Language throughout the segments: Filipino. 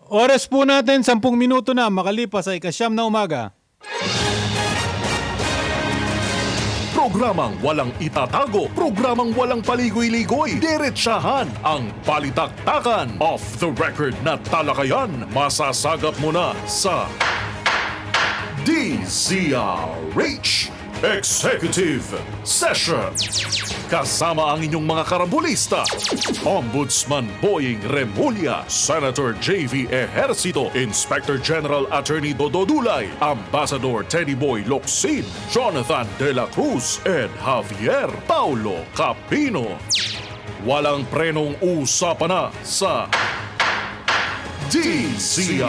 Oras po natin, 10 minuto na makalipas ay 9 na umaga. Programang walang itatago, programang walang paligoy-ligoy, diretsahan ang balitaktakan. Off the record na talakayan, masasagap mo na sa DZRH Executive Session. Kasama ang inyong mga karabulista, Ombudsman Boying Remulla, Senator J.V. Ejercito, Inspector General Attorney Dodo Dulay, Ambassador Teddy Boy Locsin, Jonathan De La Cruz, and Javier Paulo Capino. Walang prenong usapan na sa DZRH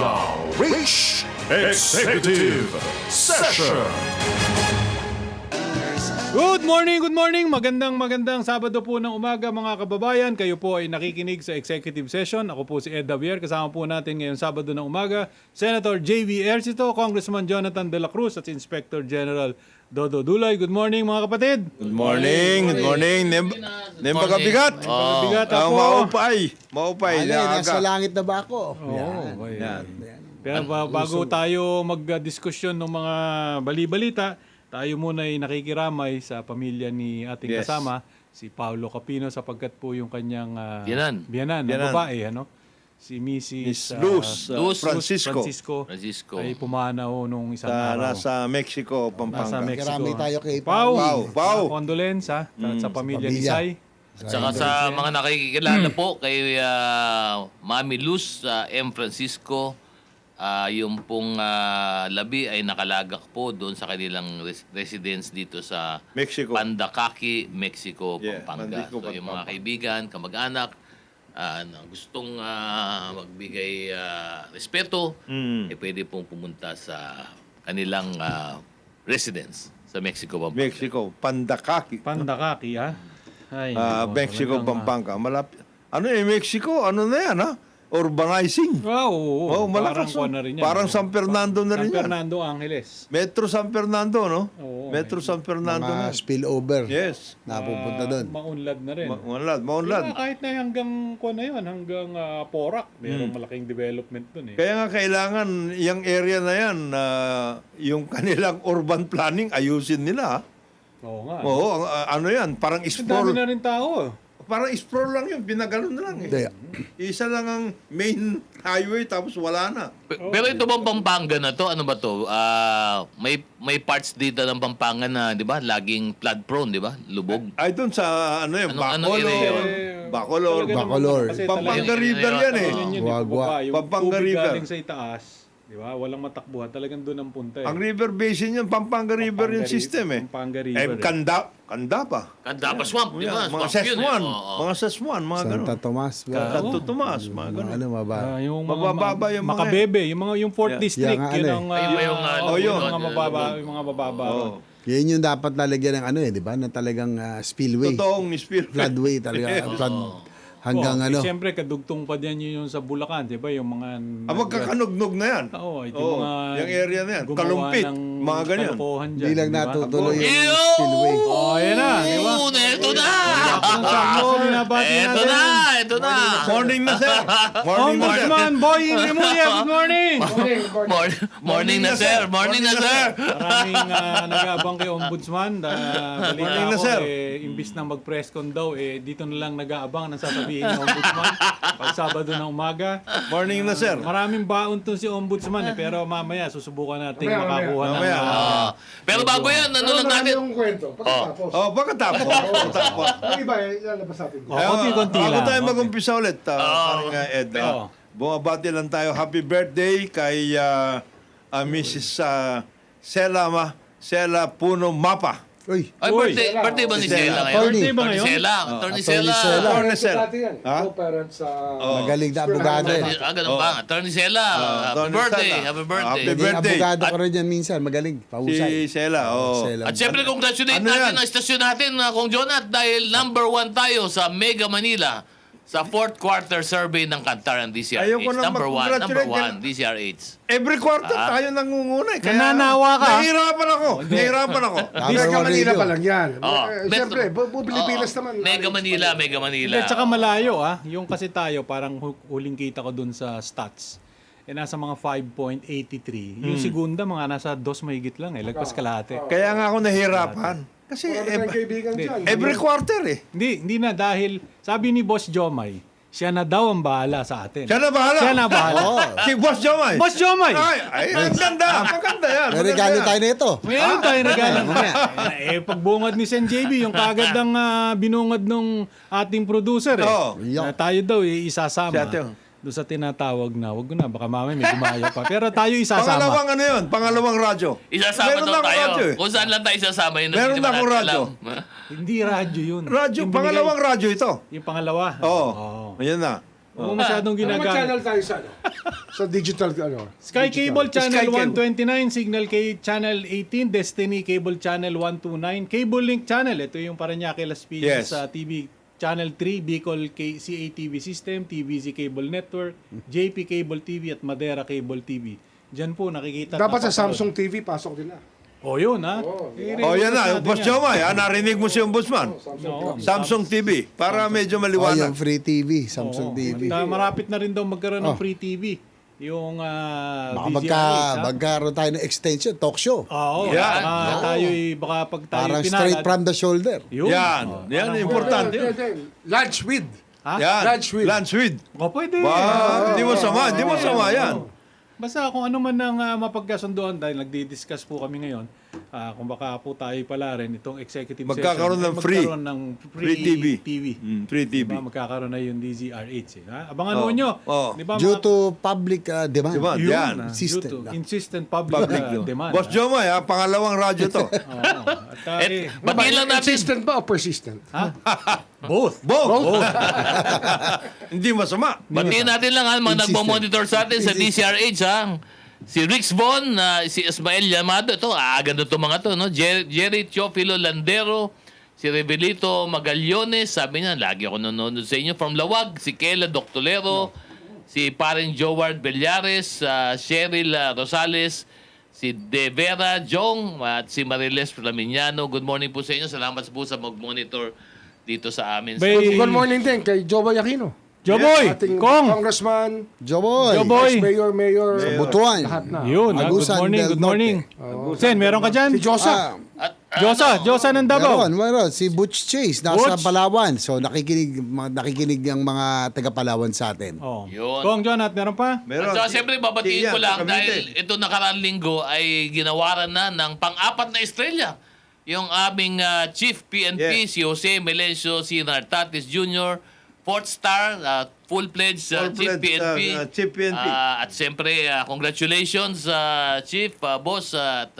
Executive Session. Good morning! Magandang Sabado po ng umaga mga kababayan. Kayo po ay nakikinig sa executive session. Ako po si Ed Javier. Kasama po natin ngayong Sabado ng umaga, Senator J.V. Ejercito, Congressman Jonathan De La Cruz at Inspector General Dodo Dulay. Good morning mga kapatid! Good morning. Nemba kabigat. Bigat ako. Maupay. Nasa langit na ba ako? Yan. Pero bago tayo mag-diskusyon ng mga bali-balita, tayo muna ay nakikiramay sa pamilya ni ating kasama, si Paulo Capino, sapagkat po yung kanyang biyanan na babae, si Mrs. Luz Francisco ay pumanaw nung isang araw. Nasa Mexico, Nasa Pampanga. Mexico. Maraming tayo kay Pau. Pau. Condolence sa pamilya ni Sai. Saka sa mga nakikilala po kay Mami Luz M. Francisco, yung pong labi ay nakalagak po doon sa kanilang residence dito sa Mexico. Pandakaki, Mexico, Yeah, Pampanga. Mexico, So yung mga Pampanga. kaibigan, kamag-anak, na gustong magbigay respeto, pwede pong pumunta sa kanilang residence sa Mexico, Pampanga. Mexico, Pandakaki. Pandakaki, ha? Ay, Mexico, talagang, Pampanga. Malapit. Mexico, ano na yan, ha? Urbanizing. Oo, malakas. Parang na rin yan. Parang San Fernando na rin San yan. Fernando Angeles. Metro San Fernando, no? Oo, Metro San Fernando na. mga spillover. Yes. Napupunta doon. Maunlad na rin. Maunlad. Kahit na hanggang hanggang Porac, mayroong malaking development doon eh. Kaya nga kailangan yung area na yan, yung kanilang urban planning, ayusin nila. Oo nga. Oo, ano yan, parang Ang dami sprawl. na rin tao. Parang sprawl lang yun, pinagano na lang Hindi. Isa lang ang main highway tapos wala na. Pero ito bang Pampanga na to? Ano ba to? May parts dito ng Pampanga na, 'di ba? Laging flood prone, 'di ba? Lubog. Ay doon sa ano yun, Anong area yun? Bacolor. Talaga naman, Bacolor. kasi Pampanga talagang- River yan eh. Yun yun, Guagua. baba, yung Pampanga tubig River. galing sa itaas, di ba? Walang matakbuhan. Talagang doon ang punta eh. Ang river basin yun, Pampanga River yung system eh. Pampanga River. Kanda pa. Kandapa Swamp, 'di ba? Mga Swamp yun, Seswan, Oo. mga Seswan, mga Santa gano'n. Tomas. Santo Tomas, mga gano'n. Ano maba? Yung Mabababa yung mga- Makabebe, yung 4th Yeah. district, Yeah, nga, yun ano ang Yung yun. mga mababa, yung mga mababa. Oo. Yan yung dapat lalagyan ng ano di ba? Na talagang spillway. Totoong spirit. Floodway talaga. Flood hanggang ano. Siyempre, kadugtong pa din yun yung sa Bulacan, di ba? Yung mga... Magkakanugnog na yan. Oo, ito Oo, mga... yung area na yan. gumawa Kalumpit, ng mga ganyan. kalokohan dyan, Hindi lang di ba? natutuloy Abo. yung spillway. Oh, yan na, di ba? Ito na! Kung saan mo, binabati Ito natin. na! Ito na! Morning na, sir. Morning na, sir. Ombudsman Boy Remulla, good morning! Morning na, sir! Morning na, sir! Maraming nag-aabang kay Ombudsman. Balita Morning na, ko, sir. imbis na mag-press con daw, dito na lang nag-aabang ng sasabihin ng Ombudsman. Pag Sabado na umaga. Morning na, sir. Maraming baon to si Ombudsman pero mamaya susubukan natin makakuha ng... Mamaya. Pero bago yan, ano lang natin? yung kwento. Pagkatapos. Pagkatapos. Ang iba, ilalabas natin. konti-konti lang. Bago tayo Okay. mag-umpisa ulit, parang Ed, Oo. bumabati lang tayo. Happy birthday kay Mrs. Sela Puno Mapa. Uy. Ay, birthday ba ni Sela ngayon? Birthday ba ngayon? Sela. Attorney Attorney Sela. Sela. Attorney Sela. Natin yan. Ha? Co-parents sa... Magaling na abogado. Ganun ba? Attorney Sela. Happy Attorney birthday. Sela. Happy Happy birthday. Naging birthday. abogado ko rin yan minsan. Magaling. Pahusay. Si Sela, Sela. At syempre, congratulate Ano natin yan? ang istasyon natin, Kong Jonat, dahil number 1 tayo sa Mega Manila. Sa fourth quarter survey ng Kantar ng DCRH. Ayoko na Number mag-congratulate one, DCRH. Every quarter tayo nangunguna. Nananawa ka. Nahihirapan ako. Nahihirapan ako. Mega Manila Radio. pa lang yan. Oh, Siyempre, Pilipinas Oo. naman. Mega Manila, Mega Manila. Hindi, tsaka malayo Yung kasi tayo, parang huling kita ko dun sa stats. Nasa mga 5.83. Yung segunda, mga nasa 2 mahigit lang Lagpas kalahati. Kaya nga ako nahihirapan. Kasi Marami tayong kaibigan dyan. every quarter eh. Hindi na dahil sabi ni Boss Jomay, siya na daw ang bahala sa atin. Siya na bahala. Siya na bahala. Si Boss Jomay. Boss Jomay! Ay, maganda. Maganda yan. May maganda regalo yan. tayo nito. Mayroon tayo regalo. Pagbungad ni Sen JB, yung kagad ang binungad nung ating producer Oo. Na tayo daw isasama. Siya ito. Doon sa tinatawag na, wag ko na, baka mamaya may gumaya pa. Pero tayo isasama. Pangalawang ano yun? Pangalawang radyo. Isasama Meron daw na akong tayo. radyo eh. Kung saan lang tayo isasama yun. Meron hindi na naman akong natin radyo. alam. Hindi radyo yun. Radyo. Yung Pangalawang radyo ito. Yung pangalawa. Oo. Oo. Ayan na. Huwag mo masyadong Ano naman ginagamit. channel tayo sa Sa digital, Sky Cable Channel Sky Cable. 129, Signal Channel 18, Destiny Cable Channel 129, Cable Link Channel, ito yung Parañaque Las Piñas Yes. TV Channel 3, Bicol CATV System, TVZ Cable Network, JP Cable TV at Madera Cable TV. Diyan po nakikita. at Dapat sa napapanood. Samsung TV, pasok din na. Oh, yun ha. Oh, yan na. Boss Jomay, narinig mo si Ombudsman. Oo. Samsung TV. Para medyo Oh, maliwanag. yung free TV, Samsung Oo. TV. Marapit na rin daw magkaroon ng free TV. Yung Baka magkaroon tayo ng extension, talk show. Oo. Yan. Baka pag tayo Parang pinalad. straight from the shoulder. Yun. Yan. Yan, importante yun. Lunch with. Ha? Yan. Lunch with. Lunch with. O, pwede. Hindi mo sama. Hindi mo sama yan. Basta kung ano man ang mapagkasunduan dahil nagdi-discuss po kami ngayon, kung baka po tayo pala rin itong executive Magkakaroon session, ng free. magkaroon ng Free TV. Free TV. Diba, magkakaroon na yung DZRH. Abangan mo nyo. Oh. Diba, Due to public demand. Diba? yun, Yan. due to insistent public, Public yun. demand. Boss Jomay, pangalawang radyo to. Oo. At, Batiin lang natin. Consistent ba o persistent? both. Both. Hindi masama. Batiin natin lang mga Insistent. nagmo-monitor sa atin sa DCRH Si Rix Von, si Ismael Llamado, ito, ganda to mga to, no? Jerry Teofilo Landero, si Rebelito Magallones, sabi niya, lagi ako nanonood sa inyo. From Lawag, si Kela Doctolero, si Paring Joward Bellares, Cheryl Rosales, si De Vera Jong, at si Mariles Flaminiano. Good morning po sa inyo. Salamat po sa mag-monitor dito sa amin. Bay- Good morning din kay Joboy Aquino. Joboy! Ating Kong! congressman, Joboy. Joboy! mayor, Butuan. lahat na. Yun, good Agusan morning, del good morning. Sen, meron ka dyan? Si Josa. Josa ng Davao. Meron. Si Butch Chase, nasa Butch. Palawan. So nakikinig ang mga taga Palawan sa atin. Oh. Yun. Kong, Jonat, meron pa? Meron. At saka siyempre babatiin Yan, ko lang Cavite. dahil ito nakaraang linggo ay ginawaran na ng pang-apat na estrella. Yung aming Chief PNP, Yes. si Jose Melencio C. Nartatis Jr., Fourth Star, full-fledged Chief Full-fledged, PNP. Chief PNP. At siyempre, congratulations, Chief, Boss. At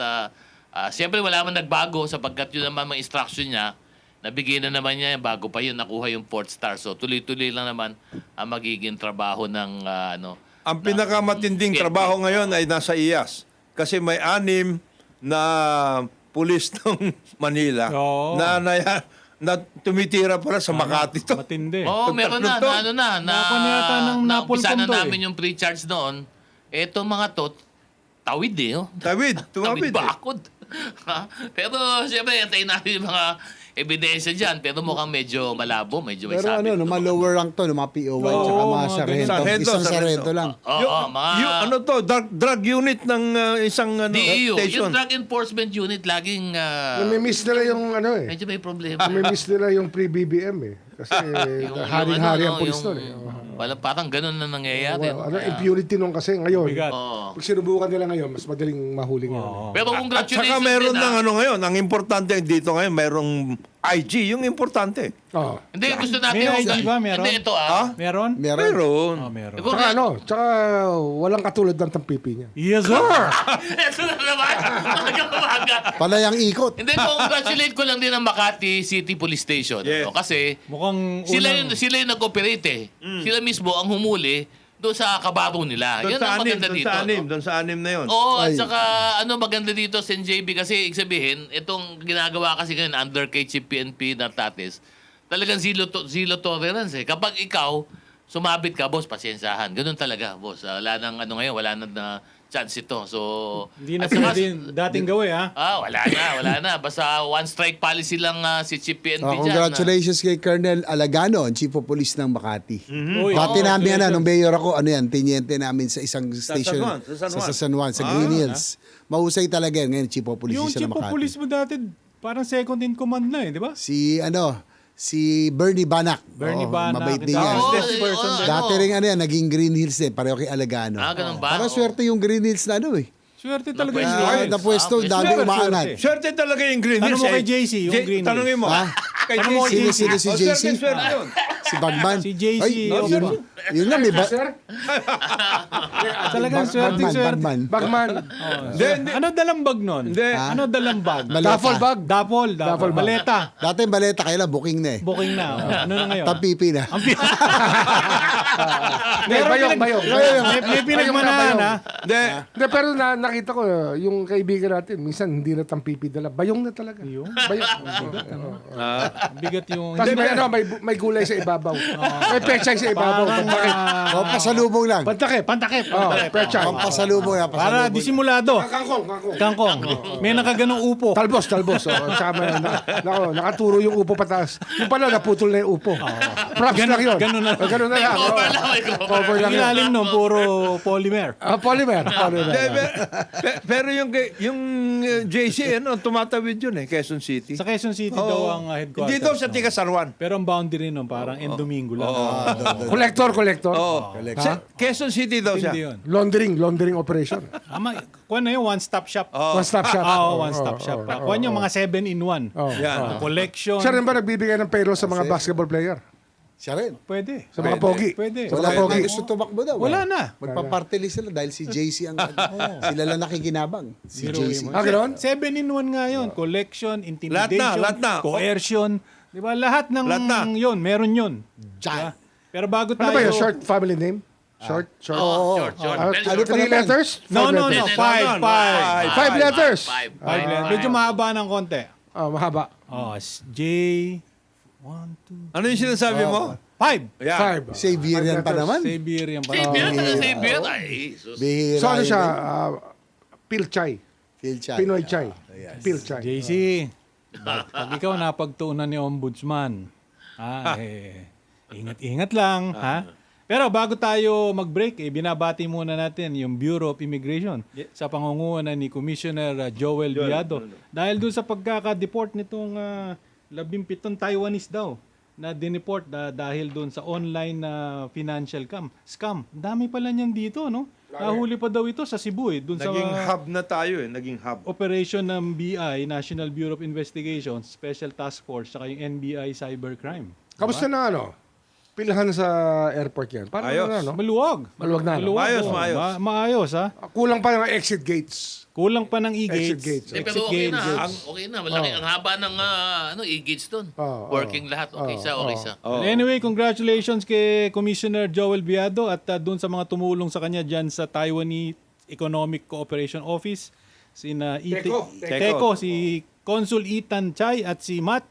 siyempre, wala man nagbago sapagkat yun naman mga instruction niya. Nabigyan na naman niya, bago pa yun, nakuha yung Fourth Star. So, tuloy-tuloy lang naman ang magiging trabaho ng Ang pinakamatinding PNP. trabaho ngayon ay nasa IAS. Kasi may 6 na pulis ng Manila Oo. na tumitira pala sa Makati to. Matindi. Oo, meron na, Tatlong to. Nakon yata ng naumpisa napulkong na to namin yung pre-charge doon. Eto mga to, tawid oh. Tawid, tumawid. Bakod. Pero siyempre, antayin natin yung mga ebidensya dyan. Pero mukhang medyo malabo, medyo may Pero sabit. mga lower rank to, mga POY, tsaka mga mga sargento. sargento, Isang sargento. sargento lang. Oo, mga... Ano to? Drug unit ng isang DEU, station. yung Drug Enforcement Unit, laging Namimiss nila yung medyo may problema. namimiss nila yung pre-BBM eh. Kasi haring-hari ang pulis nun eh. Parang ganun na nangyayari. Well, impunity nung kasi ngayon. Bigat. Oo. Pag sinubukan nila ngayon, mas madaling mahuling yun. Pero At congratulations saka meron din, ng ano ngayon, ang importante dito ngayon, mayroong IG, yung importante. Oo. Hindi, gusto natin... May ID ba? Meron? Hindi, ito Meron? Meron. Meron. Oh, meron. Kung- Tsaka tsaka walang katulad ng tampipi niya. Yes, sir! Ito na naman. Umaga. Palayang ikot. Hindi, congratulate ko lang din ang Makati City Police Station. Yes. Ano? Kasi Mukhang sila yung nag-operate eh. Sila mismo ang humuli doon sa kabaro nila. Doon Yan sa ang anim, maganda doon dito. sa anim, no? doon sa anim na yun. Oo, at Ay. saka maganda dito sa NJB kasi sabihin, itong ginagawa kasi ngayon under kay Chief PNP Nartatis, talagang zero tolerance eh. Kapag ikaw, sumabit ka, boss, pasyensahan. Ganun talaga, boss. Wala nang ano ngayon, wala nang na chance ito. So, Hindi na at saka- pwede dating gawin, ha? wala na. Basta one strike policy lang si Chief PNP dyan. Congratulations kay Colonel Alagano, ang Chief of Police ng Makati. Uy, Dati oo, namin, congratulations. nung mayor ako, teniente namin sa isang station Sa San Juan. sa Green Hills. Mahusay talaga yan. Ngayon, Chief of Police Yung siya chief ng of Makati. police mo dati, parang second in command na eh, di ba? Si Bernie Banak. Bernie Banak. Mabait din Oo, yan. person din. Dati rin naging Green Hills din, pareho kay Alagano. Ganun ba? Parang swerte yung Green Hills na Swerte talaga Napwesto. yung Green Hills. Napwesto, Swerte, dami swerte. umaangat. Swerte talaga yung Green Tanong Hills. mo kay JC, yung Green Hills. Tanongin mo. Ha? Kay Tanong mo kay JC. Sino si Oh, JC? Swerte yun. Si Bagman. Si JC, Ay, oo. yun nga, may Talagang swerte. Bagman. Bagman. Hindi. Ano dalambag nun? Hindi. Ano dalambag? Duffel bag. Dapol. Duffel bag. Baleta. Dati yung baleta kayo lang, booking na eh. Booking na. Ano na ngayon? Tampipi na. Bayong. May pinagmanahan, ha? Hindi. Hindi, pero nakita ko, yung kaibigan natin, minsan hindi na tampipi dala. Bayong na talaga. Bayong. Bigat yung... Tapos may gulay sa ibabaw. May pechay sa ibabaw. Pantakip. O, pasalubong lang. Pantakip. Pantakip. Oh, pechay. Pasalubong lang. Para disimulado. Kangkong. Kangkong. May nakaganong upo. Talbos. Oh, tsaka nakaturo yung upo pataas. Yung pala, naputol na yung upo. Props lang yun. ganun na lang. Ganun na lang. Cover lang, may cover. Cover lang Ang yun. ilalim no, puro polymer. Polymer. Hindi, pero yung JC, tumatawid yun Quezon City. Sa Quezon City Oo. daw ang headquarters. Hindi daw sa no? Tiga San Juan. Pero ang boundary nun, parang Domingo lang. Collector. Oo. Sa Quezon City daw siya. Hindi yun. Laundering operation. Kuha na yun, one-stop shop. One-stop shop. One-stop shop. Kuha nyo mga 7-in-1. Yan. Collection. Siya rin ba nagbibigay ng payroll sa mga basketball player? Siya rin. Pwede. Sa mga pogi? Pwede. Sa Wala mga pogi? na gusto tumakbo daw. Wala na. Magpa-party list sila dahil si JC ang sila lang nakikinabang. Si JC. Gano'n? 7-in-1 nga yun. Collection, intimidation, Lahat na. coercion. Di ba? Lahat ng Lahat na. yun. Meron yun. Diyan. Pero bago Ano tayo... ba yun? Short family name? Short? Short. Very Ano short. pa 3 naman? letters? No. Five letters? 5 5 letters? Five. Medyo mahaba ng konti. Mahaba. J... 1, 2... Ano yung sinasabi mo? 5! Yan. 5. Siberian pa naman. Siberian pa. Sabihan, taga-sabihan. Ay, sus. Bihira. So ano yun siya? eh. Pilchay. Phil Chay. Pinoy Chay. Pilchay. JC, pag ikaw napagtuunan ni Ombudsman, ingat-ingat lang, ha? Pero bago tayo mag-break, binabati muna natin yung Bureau of Immigration sa pangunguna ni Commissioner Joel Viado. Dahil doon sa pagkaka-deport nitong 17 Taiwanese daw na dineport dahil doon sa online na financial scam. Ang dami pala niyan dito, no? Nahuli pa daw ito sa Cebu, doon sa Naging hub na tayo Naging hub. operation ng BI, National Bureau of Investigation, Special Task Force, saka yung NBI Cybercrime. Kamusta na pilhan sa airport yan? Paano Ayos. na, no? Maluwag. Maluwag na, no? Maayos, oo. maayos. Maayos, ha? Kulang pa yung exit gates. Kulang pa ng Exit e-gates. gates. Pero okay na. Okay na. Malaki. Ang haba ng e-gates doon. Working lahat. Okay sa. Anyway, congratulations kay Commissioner Joel Viado at doon sa mga tumulong sa kanya dyan sa Taiwanese Economic Cooperation Office. Sina Teko, si Consul Ethan Chai at si Matt.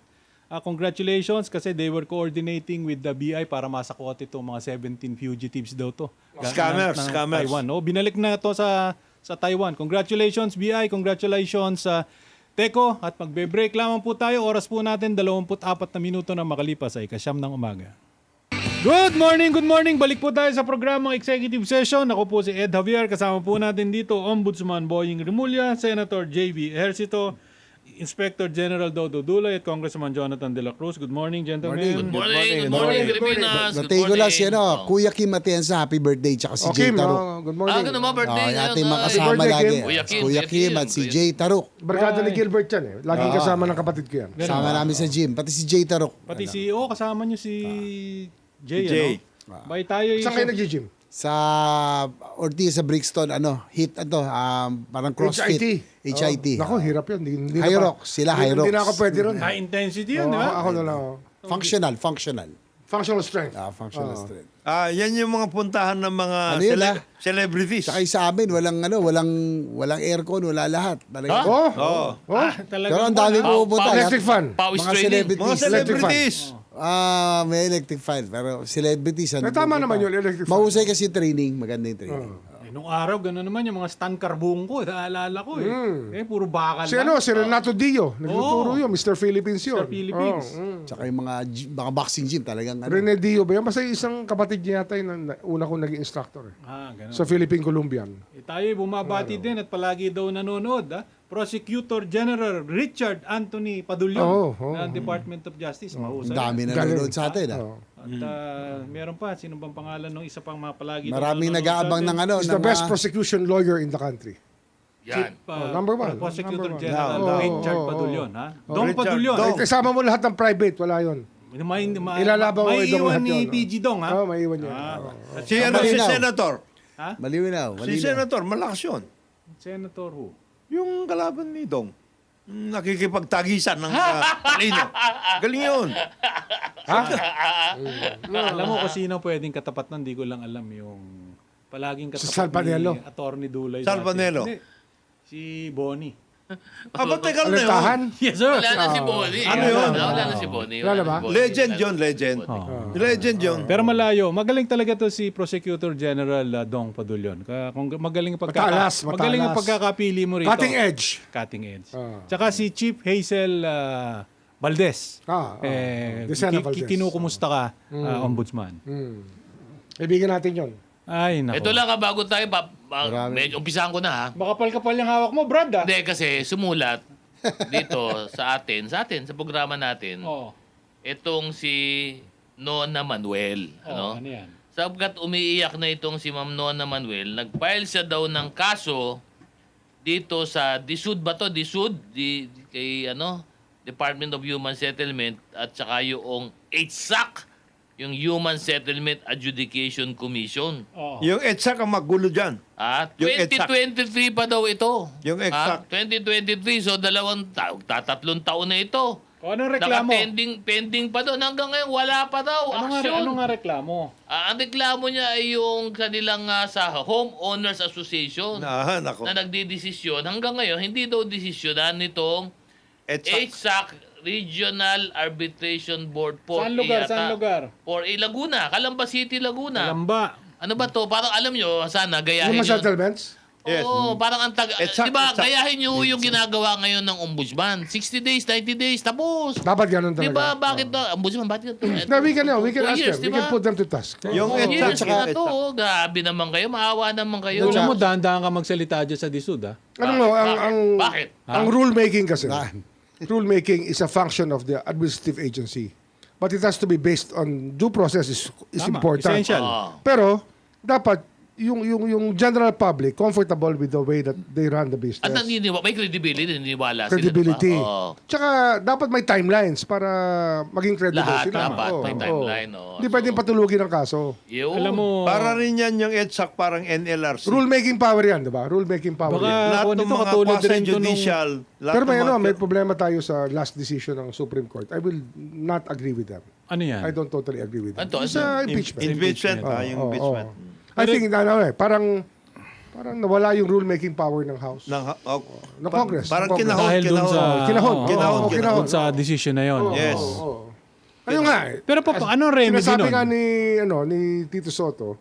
Congratulations kasi they were coordinating with the BI para masakot itong mga 17 fugitives daw to. Scammers. Taiwan. No? Binalik na to sa Taiwan. Congratulations BI, congratulations sa Teko at magbe-break lamang po tayo. Oras po natin 24 na minuto na makalipas ay 9:00 ng umaga. Good morning. Balik po tayo sa programang Executive Session. Ako po si Ed Javier. Kasama po natin dito Ombudsman Boying Remulla, Senator J.V. Ejercito, Inspector General Dodo Dulay at Congressman Jonathan De La Cruz. Good morning, gentlemen. Good morning, Pilipinas. Good Natay ko lang morning. si Kuya Kim Atienza, happy birthday, tsaka si Jay Okay, Taruk. good morning. Ganun mo, birthday Yung ngayon. ating mga kasama birthday, lagi. Kim. Kuya Kim, At si Jay Taruk. Barkada ni Gilbert yan Laging kasama ng kapatid ko yan. Kasama namin sa gym. Pati si Jay Taruk. Pati CEO, kasama nyo si Jay. Jay. Bay tayo Saan kayo nag-gym? Sa Ortiz, sa Brixton, parang CrossFit. HIT. Nako, hirap yun. Hindi High na pa- Rock. Sila hindi- High Hindi na Rocks. ako pwede ron. High intensity yun, di ba? Ako na lang. Functional. Functional strength. Functional strength. Yan yung mga puntahan ng mga Ano yun, celebrities. Tsaka yung sa amin, walang aircon, wala lahat. Talaga. Oo. Talagang Pero ang dami pupunta. Electric fan. Pawis Mga training. celebrities. Mga celebrities. May electric file, pero celebrities, ano, Tama naman yun, electric file. Mahusay kasi training, maganda yung training. Nung araw, gano'n naman yung mga Stan Carbungco, naalala ko puro bakal Si ano, si Renato Dio, nagtuturo Oo. yun, Mr. Philippines yun. Mr. Philippines. Tsaka yung mga boxing gym, talagang ano. Rene Dio ba yan? Basta isang kapatid niya yata yung una kong naging instructor. Gano'n. Sa Philippine Columbian. Tayo bumabati din at palagi daw nanonood. Prosecutor General Richard Anthony Padulyon ng Department of Justice. Mahusay. Ang dami na nanonood sa atin. Oo. At meron pa, sino bang pangalan ng isa pang mga palagi Maraming nanonood nag-aabang sa ng atin? ano. He's the ng best mga- prosecution lawyer in the country. Yan. number one. Prosecutor Number one. General Richard Padulyon. Dong Richard Padulyon. Dong. Kasama mo lahat ng private, wala yun. May Ilalaban mo itong iwan lahat ni yun, PG Dong, ha? Oo, may iwan yun. Si ano, si Malinaw. Senator. Malinaw. Si Senator, malakas yun. Senator who? Yung kalaban ni Dong. Nakikipagtagisan ng talino. Galing yun. Alam mo kung sino pwedeng katapat nun, di ko lang alam yung palaging katapat Sal Panelo. ni Atty. Dulay. Sal dati. Panelo. Hindi. Si Bonnie. Ba't teka na yun? Alentahan? Yes, sir. Wala na si Bonnie. Ano yun? Wala na si Bonnie. Wala ba? si Bonnie. Legend yun, legend. Legend yun. Pero malayo. Magaling talaga to si Prosecutor General Dong Padulyon. Kung magaling ang Matalas. magaling ang pagkakapili mo rito. Cutting edge. Cutting edge. Tsaka si Chief Hazel Valdez. Desena Valdez. Kinukumusta ka, Ombudsman. Ibigan natin yun. Ay, nako. Ito lang bago tayo, medyo umpisahan ko na ha. Makapal-kapal yung hawak mo, Brad, ah. Hindi kasi sumulat dito sa programa natin, Oo. itong si Nona Manuel. Ano Ano? yan? Sapagkat umiiyak na itong si Ma'am Nona Manuel, nag-file siya daw ng kaso dito sa DSUD ba to? DSUD? Kay Department of Human Settlement at saka yung HSAC, yung Human Settlement Adjudication Commission. Oo. Yung EDSAC ang magulo dyan. Yung Yung EDSAC. 2023 pa daw ito. Yung EDSAC. 2023, so tatlong taon na ito. O, anong reklamo? Pending pa doon. Hanggang ngayon, wala pa daw. Action. Ano nga reklamo? Ang reklamo niya ay yung kanilang sa Homeowners Association Nako. na nagdidesisyon. Hanggang ngayon, hindi daw desisyonan nitong EDSAC. HSAC Regional Arbitration Board for Saan lugar? yata. Saan lugar? For Laguna. Calamba City, Laguna. Lamba. Ano ba to? Parang alam nyo, sana gayahin Yung nyo. settlements? Yes. Oo, parang ang Exact, di ba, exact. gayahin nyo yung ginagawa ngayon ng ombudsman. 60 days, 90 days, tapos. Dapat ganun Di ba, talaga. bakit na, ombudsman, bakit ito? No, we can ask them. We can put them to task. Yung Years EDSAC. na to, grabe naman kayo, maawa naman kayo. Alam mo, dahan-dahan ka magsalita dyan sa DSUD, ha? Ano mo, Bakit? ang rulemaking kasi, Saan? rulemaking is a function of the administrative agency. But it has to be based on due process is Tama, important. essential. Pero, dapat, yung general public comfortable with the way that they run the business. At may credibility, naniniwala Credibility. sila. Oo. Tsaka, dapat may timelines para maging credible Lahat sila. dapat Oo, may oo. timeline. Hindi pwedeng patulugin ang kaso. Yun. Alam mo, Para rin yan yung EDSAC, parang NLRC. Rulemaking power yan, di ba? Rulemaking power Baka- yan. Lahat Ako ng nito, mga katulad rin to nung- quasi-judicial. lahat Pero may ng mga- may problema tayo sa last decision ng Supreme Court. I will not agree with them. ano yan? I don't totally agree with them. Ito, It's a impeachment. Impeachment, yung Oo, impeachment. oo. I think, parang nawala yung rulemaking power ng House. ng Congress. Parang ng Congress. kinahon, Dahil dun sa... Kinahon. Oo, Kinahon. dun sa decision na yon. Yes. Oo. Ayun nga. Pero anong remedy Sinasabi nga nun? ni Tito Soto,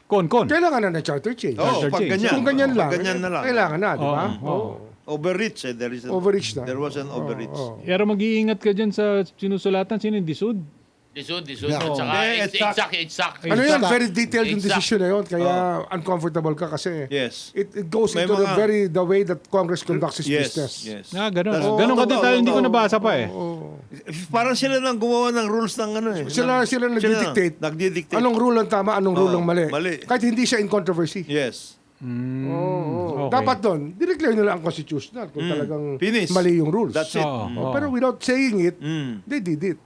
Kon. kailangan na ng charter change. Oo, Charter pag change. ganyan. Kung ganyan lang, Pag ganyan na lang. kailangan na, di ba? Oo. Overreach There is Overreach na. There was an overreach. Pero mag-iingat ka dyan sa sinusulatan. Sino yung DSUD? Disud. Yeah. At saka, Hindi, exact. Ano yan? Exact. Very detailed yung Exact. decision na yun. Kaya uncomfortable ka kasi Yes. it goes May into mga- the way that Congress conducts its Yes. business. Yes. Ganun. That's- Ganun ka totoo, detail, hindi ko totoo. nabasa pa eh. Parang sila nang gumawa ng rules ng ano eh. Sila nagdidictate. Nagdidictate. Anong rule ang tama, anong rule ang mali. mali. Kahit hindi siya in controversy. Yes. Okay. Dapat doon, dineclare nila ang constitutional kung talagang Finish. mali yung rules. That's it. Oo. Pero without saying it, Mm. they did it.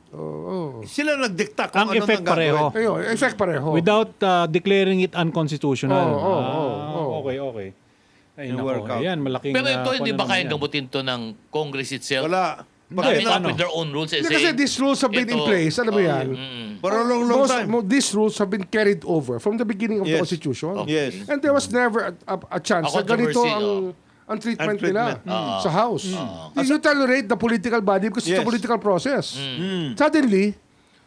Sila nagdikta kung Ang ano effect nang gagawin. pareho. Ayun, effect pareho. Without declaring it unconstitutional. Oo. Okay. Ay, Yung nako. workout. Ayan, malaking... Pero ito, hindi ba ano kayang naman yan. gamutin to ng Congress itself? Wala. Coming up ano? with their own rules. Hindi kasi these rules have been in place. Alam mo yan? For a long time. These rules have been carried over from the beginning of the Yes. Constitution. Yes. And there was never a chance A na ganito controversy, ang treatment Ang nila treatment. sa House. You tolerate the political body because it's a Yes. political process. Mm. Suddenly,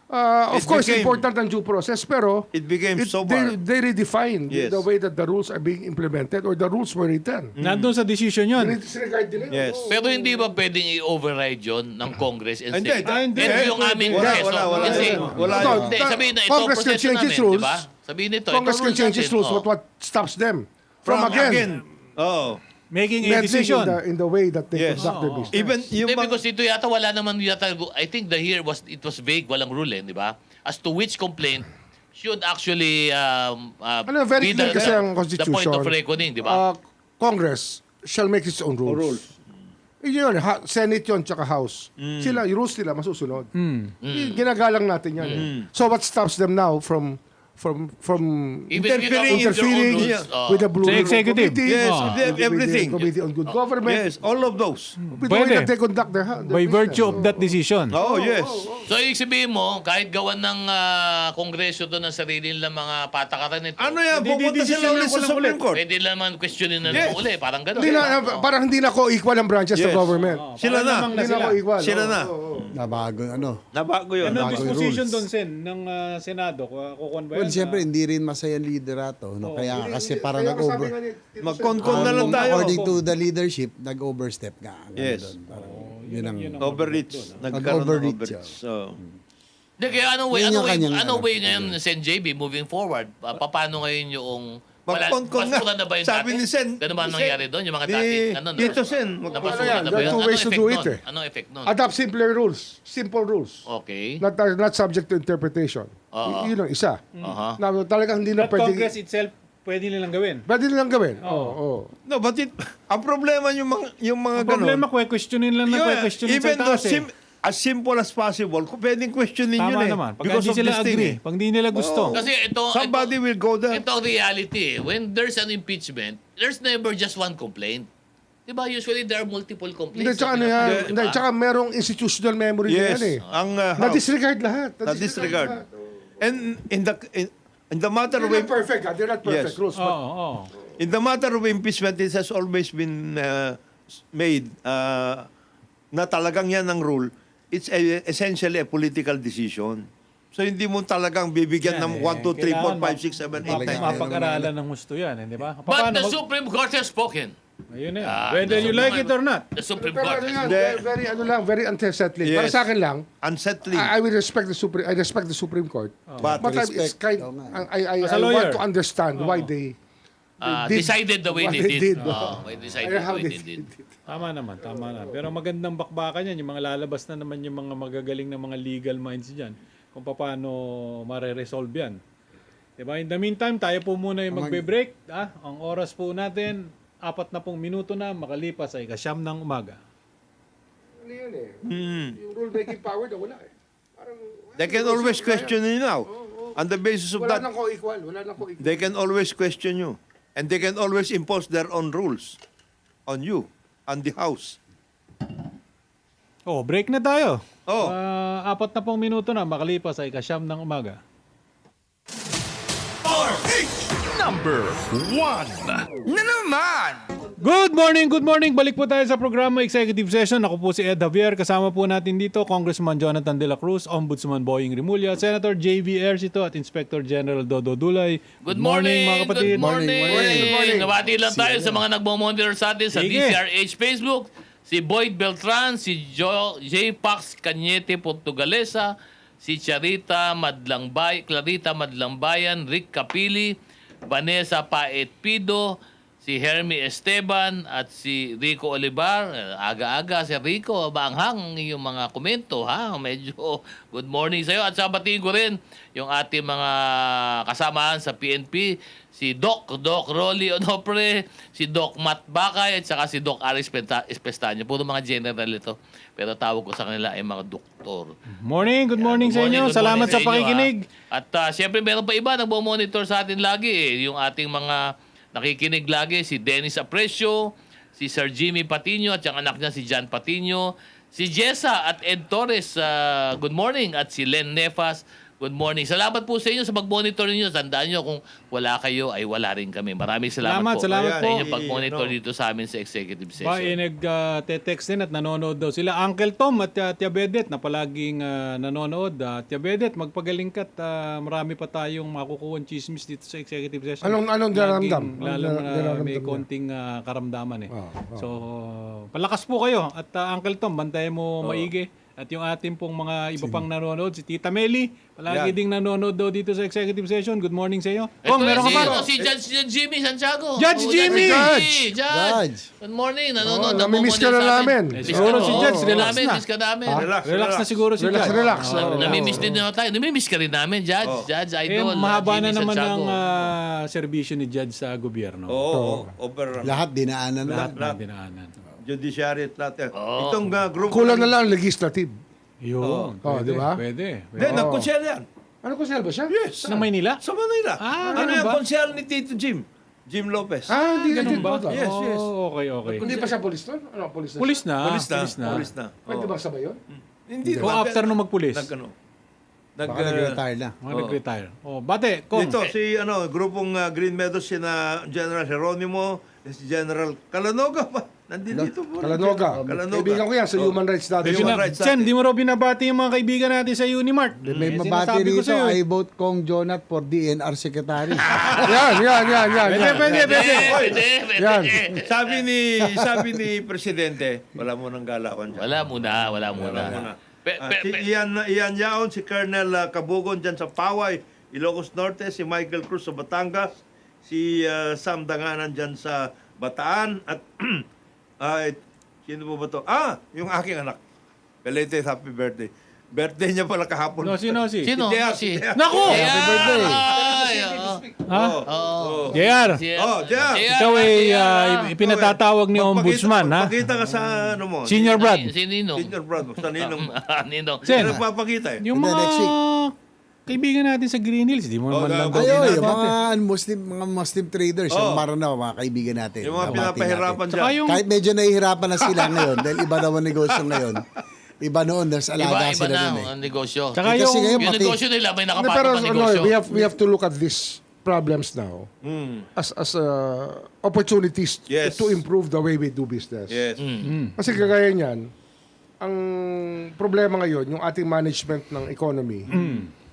Of It course, became- important ang due process, pero It became so they redefine Yes. the way that the rules are being implemented or the rules were written. Nandun sa decision yun. Disregard nila. Yes. Oo. Pero hindi ba pwedeng i-override yun ng Congress and Hindi, Senate? hindi. Ito yung aming Wala, proseso. wala. Kasi, Wala Ito, yun. hindi, sabihin na ito, Congress can proseso change its namin, rules. di ba? Sabihin nito, Congress ito can change its natin. rules, Oh. but what stops them from again Oh. Making a meddling decision. in the way that they Yes. conduct their business? Even yung Hindi, mga... because ito yata wala naman yata, I think it was vague, walang rule di ba? As to which complaint should actually Very be clear kasi ang the point Constitution. of reckoning, di ba? Congress shall make its own rules. Yun, Senate yun, tsaka House. Sila, yung rules nila, masusunod. Ginagalang natin yan. So what stops them now from Even interfering with their own in- rules, yeah. with the Blue Sa Ribbon executive. Committee, Yes, with the everything. Committee on Good Government, Yes, all of those. with the way Pwede. that they conduct their By business. virtue of that decision. Oh, yes. So, ibig sabihin mo, kahit gawan ng Kongreso doon ng sarili nilang mga patakaran nito, Ano yan? Hindi, Pupunta decision sila ulit lang sa walang Supreme Court. pwede naman questionin na Yes. naman uli. Parang gano'n. Hindi na, parang hindi na ko equal ang branches Yes. of government. Sila na. Lamang Hindi na ko equal. Sila na. Nabago, ano. Nabago yun. Ano ang Bagong disposition rules. doon, Sen, ng Senado? Kukuhan ba Well, yan? siyempre, hindi rin masaya liderato. No? Kaya kasi parang nag-over... Magkonkon na lang tayo. According to the leadership, nag-overstep nga. Ganun Yes. doon. Parang, yun ang... Overreach. Nagkaroon ng Overreach, overreach. So, Hindi, kaya anong way, Yun yung kanyang, ngayon, Sen JB, moving forward? Paano ngayon yung... magkonkon nga. Basura na ba yung Sabi dati? ni Sen. Ganun ba ang Sen, nangyari doon? Yung mga ni- dati, ano? Dito, Sen. Nabasura Ano yan? na ba There are yun? two ways to do it, eh. Anong effect nun? Adopt simpler rules. Simple rules. Okay. Not subject to interpretation. Oo. Yun ang isa. Aha. Na talagang hindi na But pwede. Congress itself, pwede nilang gawin. Pwede nilang gawin. Oo. No, but ang problema yung mga Ang problema, ganun. questionin lang na questionin sa Even though taas eh. as simple as possible, kung pwedeng questionin yun Tama eh. naman. Pag Because hindi of sila this thing agree, eh. pag hindi nila gusto. Kasi Somebody will go there. Ito ang reality. When there's an impeachment, there's never just one complaint. Diba? Usually there are multiple complaints. Hindi, tsaka ano na yan. pinapanood, Hindi, diba? tsaka merong institutional memory Yes. na yan eh. Ang House. Na-disregard lahat. Na-disregard. And in the matter of They're not perfect. They're not perfect Yes. rules. Oo, But oo. in the matter of impeachment, it has always been made na talagang yan ang rule. It's essentially a political decision. So hindi mo talagang bibigyan ng 1, 2, 3, 4, 5, 6, 7, 8, 9. Mapag-aralan ng gusto yan, di ba? But Paano the mag- Supreme Court has spoken. Ayun na yan. Ah, Whether you like it or not. The Supreme pero Court ano has yan, Hindi. very, very unsettling. Yes. Para sa akin lang, Unsettling. I will respect the Supreme Court. But But it's Respect. kind, Oo nga. I As a lawyer. want to understand why they did decided the way what they they did. did. Why decided the how way they they did. Tama naman, tama na. Pero magandang bakbakan yan. Yung mga lalabas na naman yung mga magagaling na mga legal minds dyan. Kung paano mare-resolve yan. Diba? In the meantime, tayo po muna yung magbe-break. Ang oras po natin, 40 minuto na, makalipas ay 9 ng umaga. Ano yun eh? Yung rule-making power na wala eh. Parang, They can always question you now. On the basis of wala that, nang co-equal. Wala nang co-equal. they can always question you. And they can always impose their own rules on you, on the House. Oh, break na tayo. Oh. 40 minuto na, makalipas ay 9 ng umaga. Number 1. Good morning! Balik po tayo sa programa Executive Session. Ako po si Ed Javier. Kasama po natin dito Congressman Jonathan De La Cruz, Ombudsman Boying Rimulya, Senator J.V. Ercito at Inspector General Dodo Dulay. Good morning, mga kapatid. Good morning. Good morning. Nabati lang tayo sa mga nagmo-monitor sa atin sa Sige. DCRH Facebook. Si Boyd Beltran, si J. Pax Cañete Portugalesa, si Clarita Madlangbayan, Rick Capili, Vanessa Paet Pido, si Hermie Esteban at si Rico Olivar. Aga-aga si Rico, maanghang yung mga komento ha. Medyo good morning sa iyo at sabatiin ko rin yung ating mga kasamahan sa PNP, si Doc Rolly Onopre, si Doc Matt Bakay at saka si Doc Aris Pestaño. Puro mga general ito. Pero tawag ko sa kanila ay mga doktor. Good morning sa inyo. Good Salamat morning sa inyo, pakikinig. ha. At siyempre meron pa iba nagmo-monitor sa atin lagi eh. Yung ating mga nakikinig lagi, si Dennis Aprecio, si Sir Jimmy Patino at yung anak niya si John Patino, si Jessa at Ed Torres, good morning, at si Len Nefas, Good morning. Salamat po sa inyo sa pag-monitor ninyo. Tandaan nyo, kung wala kayo, ay wala rin kami. Maraming salamat po Salamat sa po. inyong pag-monitor No. dito sa amin sa executive session. Ba, nag-text din at nanonood daw sila. Uncle Tom at Tia Bedet na palaging nanonood. Tia Bedet, magpagaling ka at marami pa tayong makukuha chismis dito sa executive session. Anong Laging, dinaramdam? lalo Anong na dinaramdam may niya? konting karamdaman eh. Oo. So, palakas po kayo. At Uncle Tom, bantayan mo maigi. At yung ating pong mga iba pang nanonood, si Tita Meli, palagi Yan. ding nanonood daw dito sa executive session. Good morning sa iyo. Ito Kung meron ka pa. si Judge Jimmy Santiago. Judge Oh, Jimmy! Judge! Judge! Good morning. Nanonood. namimiss ka na namin. Siguro si Judge, relax na. Miss ka namin. Relax na siguro si Relax, Judge. relax. Oo. Namimiss din na tayo. Namimiss ka rin namin, Judge. Judge, Eh, idol. mahaba na Jimmy naman Santiago. ang serbisyo ni Judge sa gobyerno. Oo, over Lahat dinaanan na. Lahat na dinaanan. judiciary at lahat. Itong group... Kulang na lang ang legislative. Yun. Oh, Pwede, di ba? Pwede. Hindi, nagkonsyel yan. Ano ko ba siya? Yes. Sa Maynila? Sa Manila. Ah, ano ganun yung ba? konsyel ni Tito Jim? Jim Lopez. Hindi Ganun hindi ba? ba? Yes, yes. Oh, okay, okay. Hindi pa siya polis doon? Ano, polis na? Pulis na. Pulis na. Pulis na. Pulis na. Pwede ba sabay yun? Hindi. O after nung magpulis. Nag-ano. Baka nag-retire na. Mga nag-retire. Oh, bate, kung. Dito, si grupong Green Meadows, si na General Geronimo, si General Calanoga pa. Nandito po. Kalanoga. Calanoga. Kaibigan ko yan sa Human Rights dati. Human Bina- rights Sen, natin. di mo raw binabati yung mga kaibigan natin sa Unimart. May Eh, mabati sinasabi ko rito, sa'yo eh. I vote Kong Jonat for DNR Secretary. Yan. Pwede. Pwede. Yan. Sabi ni Presidente, wala mo nang galawan dyan. Wala muna. Muna. Si Ian Yaon, si Colonel Cabugon dyan sa Paway, Ilocos Norte, si Michael Cruz sa Batangas, si Sam Danganan dyan sa Bataan, at sino po ba to? Yung aking anak. Belated happy birthday. Birthday niya pala kahapon. Sino? Sino? Si JR. Naku! Happy birthday. Ha? Oh. JR, JR. ikaw ay ipinatatawag ni Ombudsman, ha? Pakita ka sa ano mo. Senior Brad. Si Ninong. Senior Brad. Sa ninong. Ninong. Sen, Nagpapakita eh. yung Hindi, mga next week. kaibigan natin sa Green Hills, di mo naman lang daw Ayo, yung binabati. mga Muslim traders, yung Maranao, mga kaibigan natin. Yung mga Babati pinapahirapan natin. dyan. Saka yung, Kahit medyo nahihirapan na sila ngayon, dahil iba naman negosyo ngayon. Iba noon, nasa alaga Iba sila na nun eh. ang negosyo. Tsaka Kasi yung, ngayon, Yung pati- negosyo nila, may Pero nakapatong na negosyo. we have to look at these problems now as opportunities Yes. to improve the way we do business. Yes. Kasi kagaya niyan, ang problema ngayon, yung ating management ng economy,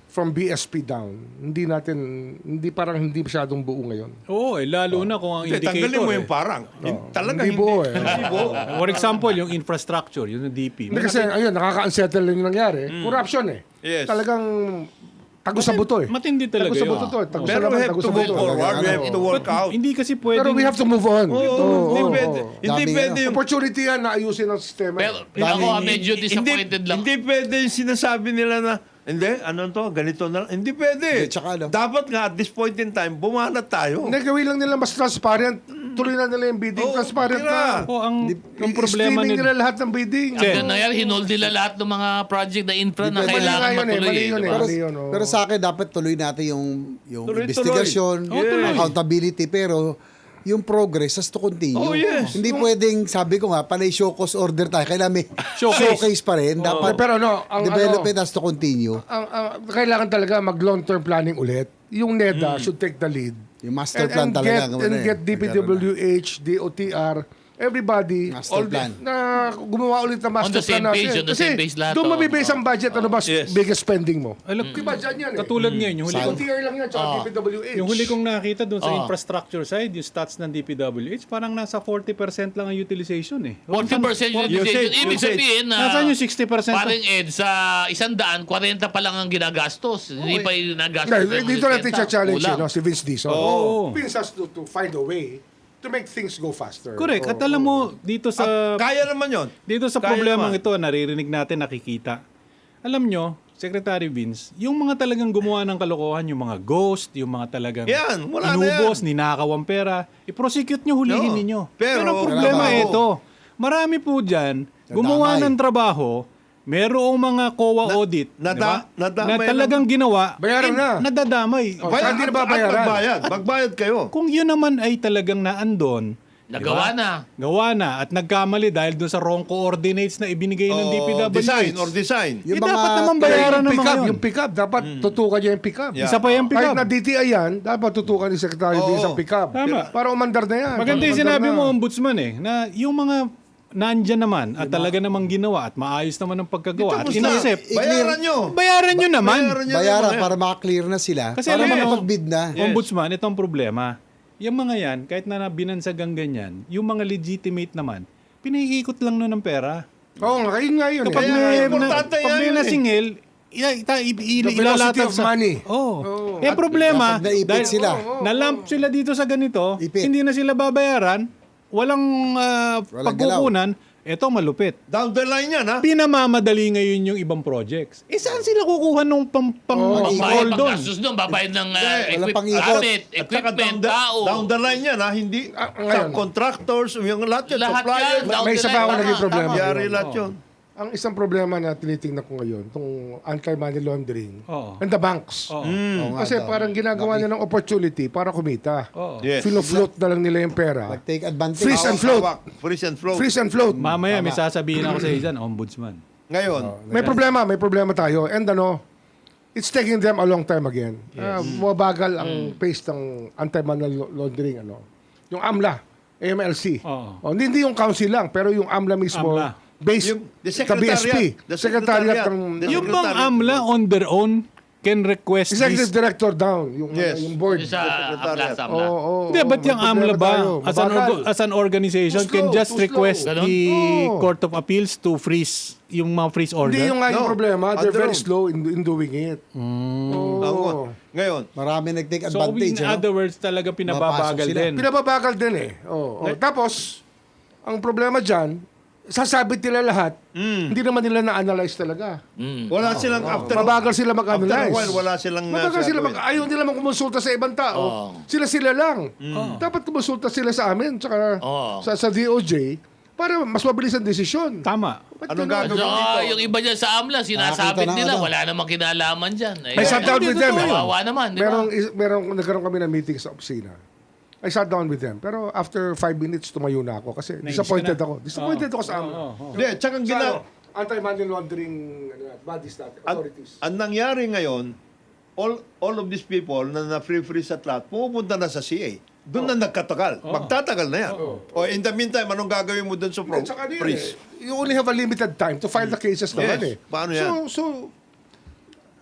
from BSP down, hindi parang hindi masyadong buo ngayon. oo, lalo na kung ang Hindi, indicator. tanggalin mo eh. yung parang. Talaga Hindi buo eh. Hindi buo. For example, yung infrastructure, yung DP. Hindi kasi, ayun, nakaka-unsettle yung nangyari. Corruption eh. Yes. Talagang tago sa buto eh. Matindi talaga Tago sa yun. buto to. Tago sa Pero we laman, have tago to sa move buto. forward. We have to work out. Hindi kasi Pero pwedeng... we have to move on. Hindi pwede. Hindi Daming pwede yung... Opportunity yan na ayusin ang sistema. Pero ako, medyo disappointed lang. Hindi pwede yung sinasabi nila na, hindi, ano to, ganito na lang. Hindi pwede. Hindi, tsaka ano? Dapat nga, at this point in time, bumanat tayo. Hindi, gawin lang nila mas transparent. Tuloy na nila yung bidding. Oo, Transparent tira. na. Oh, ang problema Streaming nila... nila lahat ng bidding. Ang nangyari, hinold nila lahat ng mga project na infra na Mali kailangan nga yun eh, matuloy. mali yun di eh. ba? Pero, Mali yun, oo. pero sa akin, dapat tuloy natin yung Tuloy-tuloy. investigation, Yes. accountability, pero yung progress has to continue. Oh, yes. Hindi pwedeng, sabi ko nga, panay show cause order tayo. Kailangan may showcase pa rin. Dapat Pero no, ang development has to continue. ang kailangan talaga mag long-term planning ulit. Yung NEDA should take the lead. Yung master plan talaga. Get DPWH, DOTR, everybody Master plan. na gumawa ulit ng master On the same plan page, natin. on the Kasi same page lahat, doon oh. mabibase ang budget. Ano ba Yes. biggest spending mo? Alam, Diba dyan yan eh. katulad ngayon, yung huli kong DOTR lang yan, tsaka DPWH. Yung huli kong nakita doon sa infrastructure side, yung stats ng DPWH, parang nasa 40% lang ang utilization eh. 40% utilization. Ibig sabihin na Nasaan yung 60%? parang Ed, sa 100, 40 pa lang ang ginagastos. Hindi pa yung nagastos. Dahil dito natin challenge Kulang. si Vince Dizon. Oo. Vince has to find a way to make things go faster. Correct. At alam mo, dito sa Kaya naman yon. dito sa Kaya problemang naman. ito, naririnig natin, nakikita. Alam nyo, Secretary Vince, yung mga talagang gumawa ng kalokohan, yung mga ghost, yung mga talagang Yan, wala na inubos, ninakaw ang pera, i-prosecute nyo, hulihin No. ninyo. Pero, ang problema trabaho. ito, marami po dyan, gumawa Nadamay. ng trabaho, merong mga COA audit, nada- di ba? nadamay na talagang ginawa, Bayaran na. nadadamay. Oh, saan hindi na babayaran? Magbayad kayo. Kung yun naman ay talagang naandon, Nagawa na. Gawa na at nagkamali dahil doon sa wrong coordinates na ibinigay ng DPWH. Design. Yung dapat mga- naman bayaran Yung ng mga pick-up, yun. yung pick-up, dapat tutukan niya yung pick-up. Yeah. Isa pa yung Kahit pick-up. na DTI yan, dapat tutukan ni Secretary Oo. Vince ang pick-up. Tama. Para umandar na yan. Maganda yung Para sinabi umandar mo, na. Ombudsman, na yung mga nandyan naman at talaga namang ginawa at maayos naman ang pagkagawa at Tapos na. inisip, Bayaran nyo. bayaran nyo naman. Bayaran para maka-clear na sila. Kasi para alam mo, makapag-bid na. Ombudsman, itong problema. Yung mga yan, kahit na binansagang ganyan, yung mga legitimate naman, pinaikot lang nun ng pera. Oo nga, yun nga yun. Kapag Kaya may, importante pag yan may yun eh. nasingil, velocity ilalatag of sa... money. Oh. Eh problema, Kapag naipit sila. nalamp sila dito sa ganito, Ipit. hindi na sila babayaran, walang pagkukunan, eto malupit. Down the line yan, ha? Pinamamadali ngayon yung ibang projects. Eh saan sila kukuha nung Babayad pang-hold ng doon? gastos doon, babayad ng walang pang-ikot. asset, At saka equipment, down tao. the line yan, ha? Hindi ngayon. subcontractors, yung lahat yan, Lahat suppliers. yan, down May the isa line, pa ako lahat. naging problema. Yari lahat yun. Ang isang problema na tinitingnan ko ngayon, itong anti-money laundering Oo. and the banks. Oo. Oo nga Kasi daw. parang ginagawa nila ng opportunity para kumita. Oo. Yes. Filo-float na lang nila yung pera. Nag-take advantage. Freeze and float. Freeze and float. Freeze and float. Mamaya may sasabihin ako sa iyo dyan, Ombudsman. Ngayon, May problema tayo. And it's taking them a long time again. Mabagal ang pace ng anti-money laundering. Yung AMLA, AMLC. Oo. Hindi yung council lang, pero yung AMLA mismo, AMLA. based Yung the sa BSP. secretariat. The Secretariat secretariat. ng The Yung bang Secretary. AMLA on their own can request Executive this? Director down, yung, Yes. yung board. Yung sa Secretariat. Amla-Samla. Oo, Hindi, ba't may yung AMLA problema ba tayo. Mabagal. as an organization Too can slow, just too slow. request Ganon? the Oo. Court of Appeals to freeze yung mga freeze order? Hindi yung nga yung No. problema. They're very Underown. slow in doing it. Oo. Ngayon, Marami nag-take So advantage. in other words, talaga pinababagal Mapasok sila. din. Pinababagal din eh. Oo. Tapos, ang problema dyan, sasabit nila lahat, hindi naman nila na-analyze talaga. wala silang after... Mabagal sila After a mag-analyze. while, wala silang... Mabagal sila ayaw nila magkumonsulta sa ibang tao. Sila lang. Dapat kumonsulta sila sa amin, tsaka Oo. sa DOJ, para mas mabilis ang desisyon. Tama. Anong gagawin So, dito? yung iba dyan sa AMLA, sinasabit Nakakita na nila, ano. wala namang kinalaman dyan. I sat down with them. Kawawa naman, di ba? Nagkaroon kami ng meeting sa opisina. I sat down with them. Pero after 5 minutes, tumayo na ako kasi Nainis disappointed ka na? ako. Disappointed ako sa AMLA. Hindi, tsaka Sa gina... anti-money laundering bodies natin, authorities. Ang nangyari ngayon, all of these people na free-freeze at lahat, pumupunta na sa CA. Doon na nagkatagal. Magtatagal na yan. O in the meantime, anong gagawin mo doon sa At saka din, freeze? you only have a limited time to file the cases naman eh. Paano yan? So,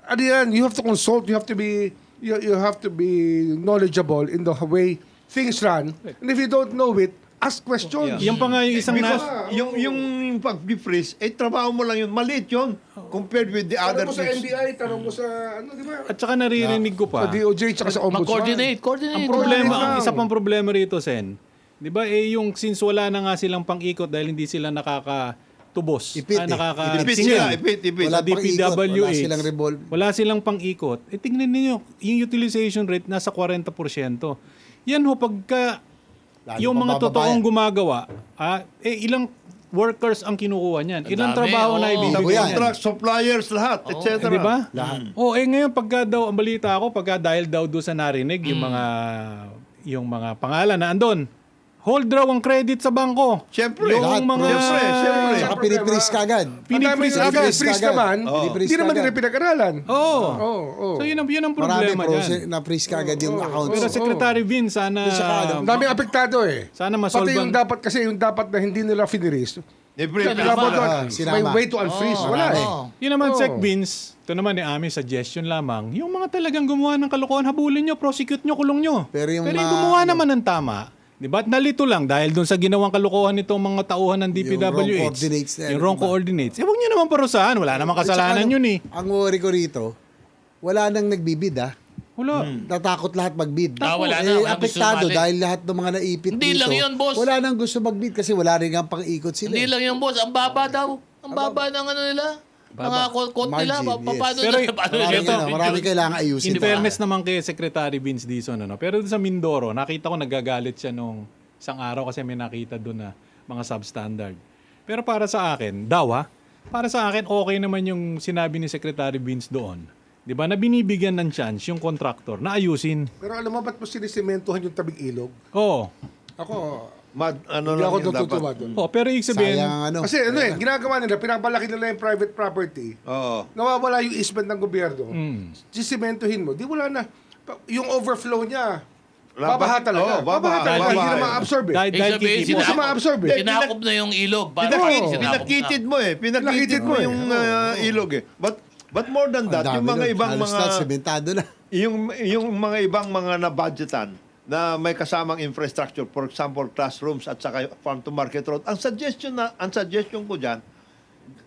at the end, you have to consult, you have to be knowledgeable in the way things run. And if you don't know it, ask questions. Yan pa nga yung isang Because yung pag-freeze, trabaho mo lang yun. Maliit yun compared with the other Tanong mo sa things. NBI, tanong mo sa, di ba? At saka naririnig ko Sa pa. DOJ, tsaka sa Ombudsman. Coordinate. Ang problema, lang. ang isa pang problema rito, Sen, 'di ba? Yung since wala na nga silang pang-ikot dahil hindi sila nakakatubos, Ipit eh. Ipit singil. sila, ipit. Wala Sa pang ikot, DPWH, wala silang revolve. Wala silang pang-ikot. Tingnan niyo, yung utilization rate nasa 40%. Yan ho, pagka Lalo yung pa mga bababa totoong yan. gumagawa, ilang workers ang kinukuha niyan? Ilang dami, trabaho na oo. ibibigay niyan? Subcontract, suppliers, lahat, etc. Di ba? Lahat. Ngayon pagka daw ang balita ako, pagka dahil daw doon sa narinig yung mga pangalan na andon, hold raw ang credit sa bangko. Siyempre. Yung Lahat, mga siyempre. Saka pinipris ka agad. Pinipris Ang dami agad. freeze naman, Pinipris hindi naman agad. nila pinag-aralan. Oo. Oo. So yun ang Marami problema dyan. na-freeze ka agad yung accounts. Pero Secretary Vince, sana Ang daming apektado eh. Sana Pati masolve yung dapat kasi yung dapat na hindi nila finiris. Sinama. May Sinama. way to unfreeze. Wala eh. Yun naman, Sec Vince, ito naman ni aming suggestion lamang, yung mga talagang gumawa ng kalokohan, habulin nyo, prosecute nyo, kulong nyo. Pero yung gumawa naman ng tama, di ba? At nalito lang dahil doon sa ginawang kalokohan nitong mga tauhan ng DPWH. wrong coordinates na yan, Yung wrong diba? coordinates. Huwag nyo naman parusahan. Wala namang kasalanan yun eh. Ang worry ko rito, wala nang nagbibid Wala. Natakot lahat magbid. Wala na, walang gusto Apektado sumali. dahil lahat ng mga naipit Hindi dito. lang yun, boss. Wala nang gusto magbid kasi wala rin nga pang-ikot sila. Hindi lang yung boss, ang baba daw. Ang baba ng ano nila. Mga quote nila. Margin, yes. Paano Pero nila? Paano Marami, nila? marami kailangan ayusin. In fairness naman kay Secretary Vince Dizon, pero doon sa Mindoro, nakita ko nagagalit siya nung isang araw kasi may nakita doon na mga substandard. Pero para sa akin, para sa akin, okay naman yung sinabi ni Secretary Vince doon. Di ba, na binibigyan ng chance yung contractor na ayusin. Pero alam mo ba't mo sinisimentohan yung tabing ilog? Oo. Ako, ano Hindi lang ako yun dapat. tututuwa doon. Oh, pero ibig sabihin, Sayang ang ano. Kasi ginagawa nila, pinapalaki nila yung private property. Oo. Nawawala yung easement ng gobyerno. Sisimentohin mo. Di wala na. Yung overflow niya, babaha talaga. Oo, babaha. talaga. Hindi Babaha. na ma-absorb eh. dahil Ibig sabihin, kikipot. Hindi siya ma-absorb eh. Sinakop na yung ilog. Pinakitid mo eh. Pinakitid mo yung ilog eh. But more than that, yung mga ibang mga Sementado na. yung mga ibang mga na-budgetan na may kasamang infrastructure, for example, classrooms at saka farm to market road. Ang suggestion ko diyan,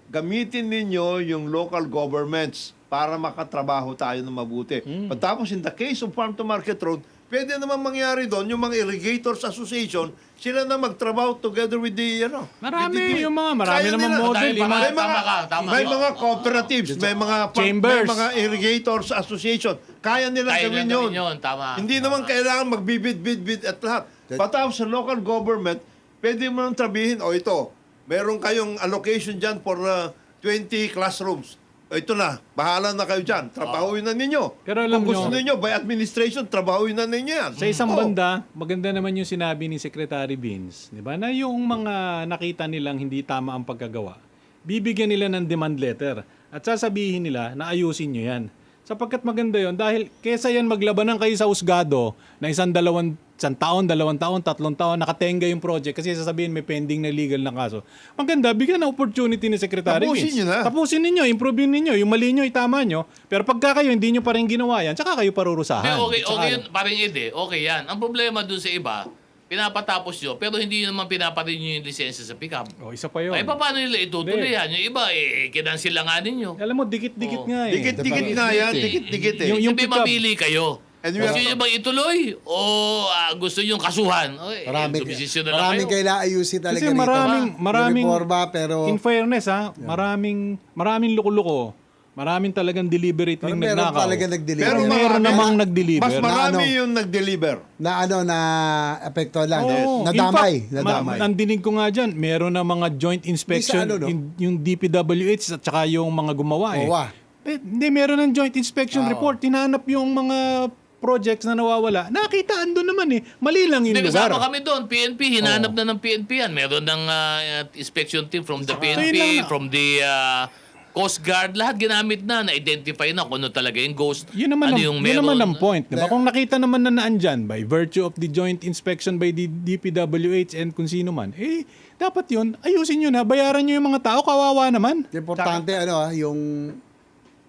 gamitin ninyo yung local governments para makatrabaho tayo ng mabuti. Tapos in the case of farm to market road, pwede naman mangyari doon yung mga irrigators association, sila na magtrabaho together with the Marami yung marami Kaya namang nila. model. Dahil May mga, Tama ka, tama. may mga cooperatives, may mga Chambers. may mga irrigators association. Kaya nila Kaya gawin nila yun. gawin yun, tama. Hindi naman kailangan magbibid-bid at lahat. Patapos sa local government, pwede mo nang sabihin, ito, meron kayong allocation dyan for 20 classrooms. Ito na, bahala na kayo dyan. Trabahuin na ninyo. Pero alam Kung gusto nyo- ninyo, by administration, trabahuin na ninyo yan. Sa isang Oo. banda, maganda naman yung sinabi ni Secretary Vince, 'di ba? Na yung mga nakita nilang hindi tama ang pagkagawa, bibigyan nila ng demand letter at sasabihin nila na ayusin nyo 'yan. Sapagkat maganda 'yon dahil kesa yan maglabanan kayo sa husgado na isang taon, 2 taon, 3 taon, nakatenga yung project kasi sasabihin may pending na legal na kaso. Maganda, bigyan ng opportunity ni Secretary Tapusin Vince. nyo na. Tapusin ninyo, improve ninyo, yung mali nyo, itama nyo. Pero pagka kayo hindi nyo pa rin ginawa yan, tsaka kayo parurusahan. Okay Tsaka- yun, parang ide, okay yan. Ang problema dun sa iba, pinapatapos nyo, pero hindi nyo naman pinaparin nyo yung lisensya sa pickup. Oh, isa pa yun. Ay, paano nila itutuloy yan? Yung iba, kinansilanganin nyo. Alam mo, dikit-dikit Oo. nga eh. Dikit-dikit nga yan. Dikit-dikit eh. Yung Sabi, pickup. mamili kayo. And we Gusto have- nyo bang ituloy? O gusto nyo kasuhan? Dumisisyon na lang Maraming kayo. kailangan ayusin talaga Kasi rito. maraming Yung reforma, pero in fairness maraming loko-loko. Maraming talagang deliberate Pero yung meron nagnakaw. talaga nag-deliver. Pero Pero meron marami- namang nag-deliver. Mas marami Na yung nag-deliver. na apekto lang. Oo. Nadamay. In fact, ang dinig ko nga dyan, meron na mga joint inspection, Hindi sa yung DPWH at saka yung mga gumawa eh. OWA. Hindi, meron ng joint inspection report. Tinanap yung mga projects na nawawala. Nakita andun naman eh. Mali lang yung Hindi, lugar. kasama kami doon. PNP, hinanap na ng PNP yan. Meron ng inspection team from the yun lang PNP, na. from the Coast Guard. Lahat ginamit na-identify na kung ano talaga yung ghost. Yun naman, ano ang, yun naman ang point. Diba? Kung nakita naman na naandyan by virtue of the joint inspection by the DPWH and kung sino man, dapat yun, ayusin nyo na, bayaran nyo yung mga tao, kawawa naman. Importante yung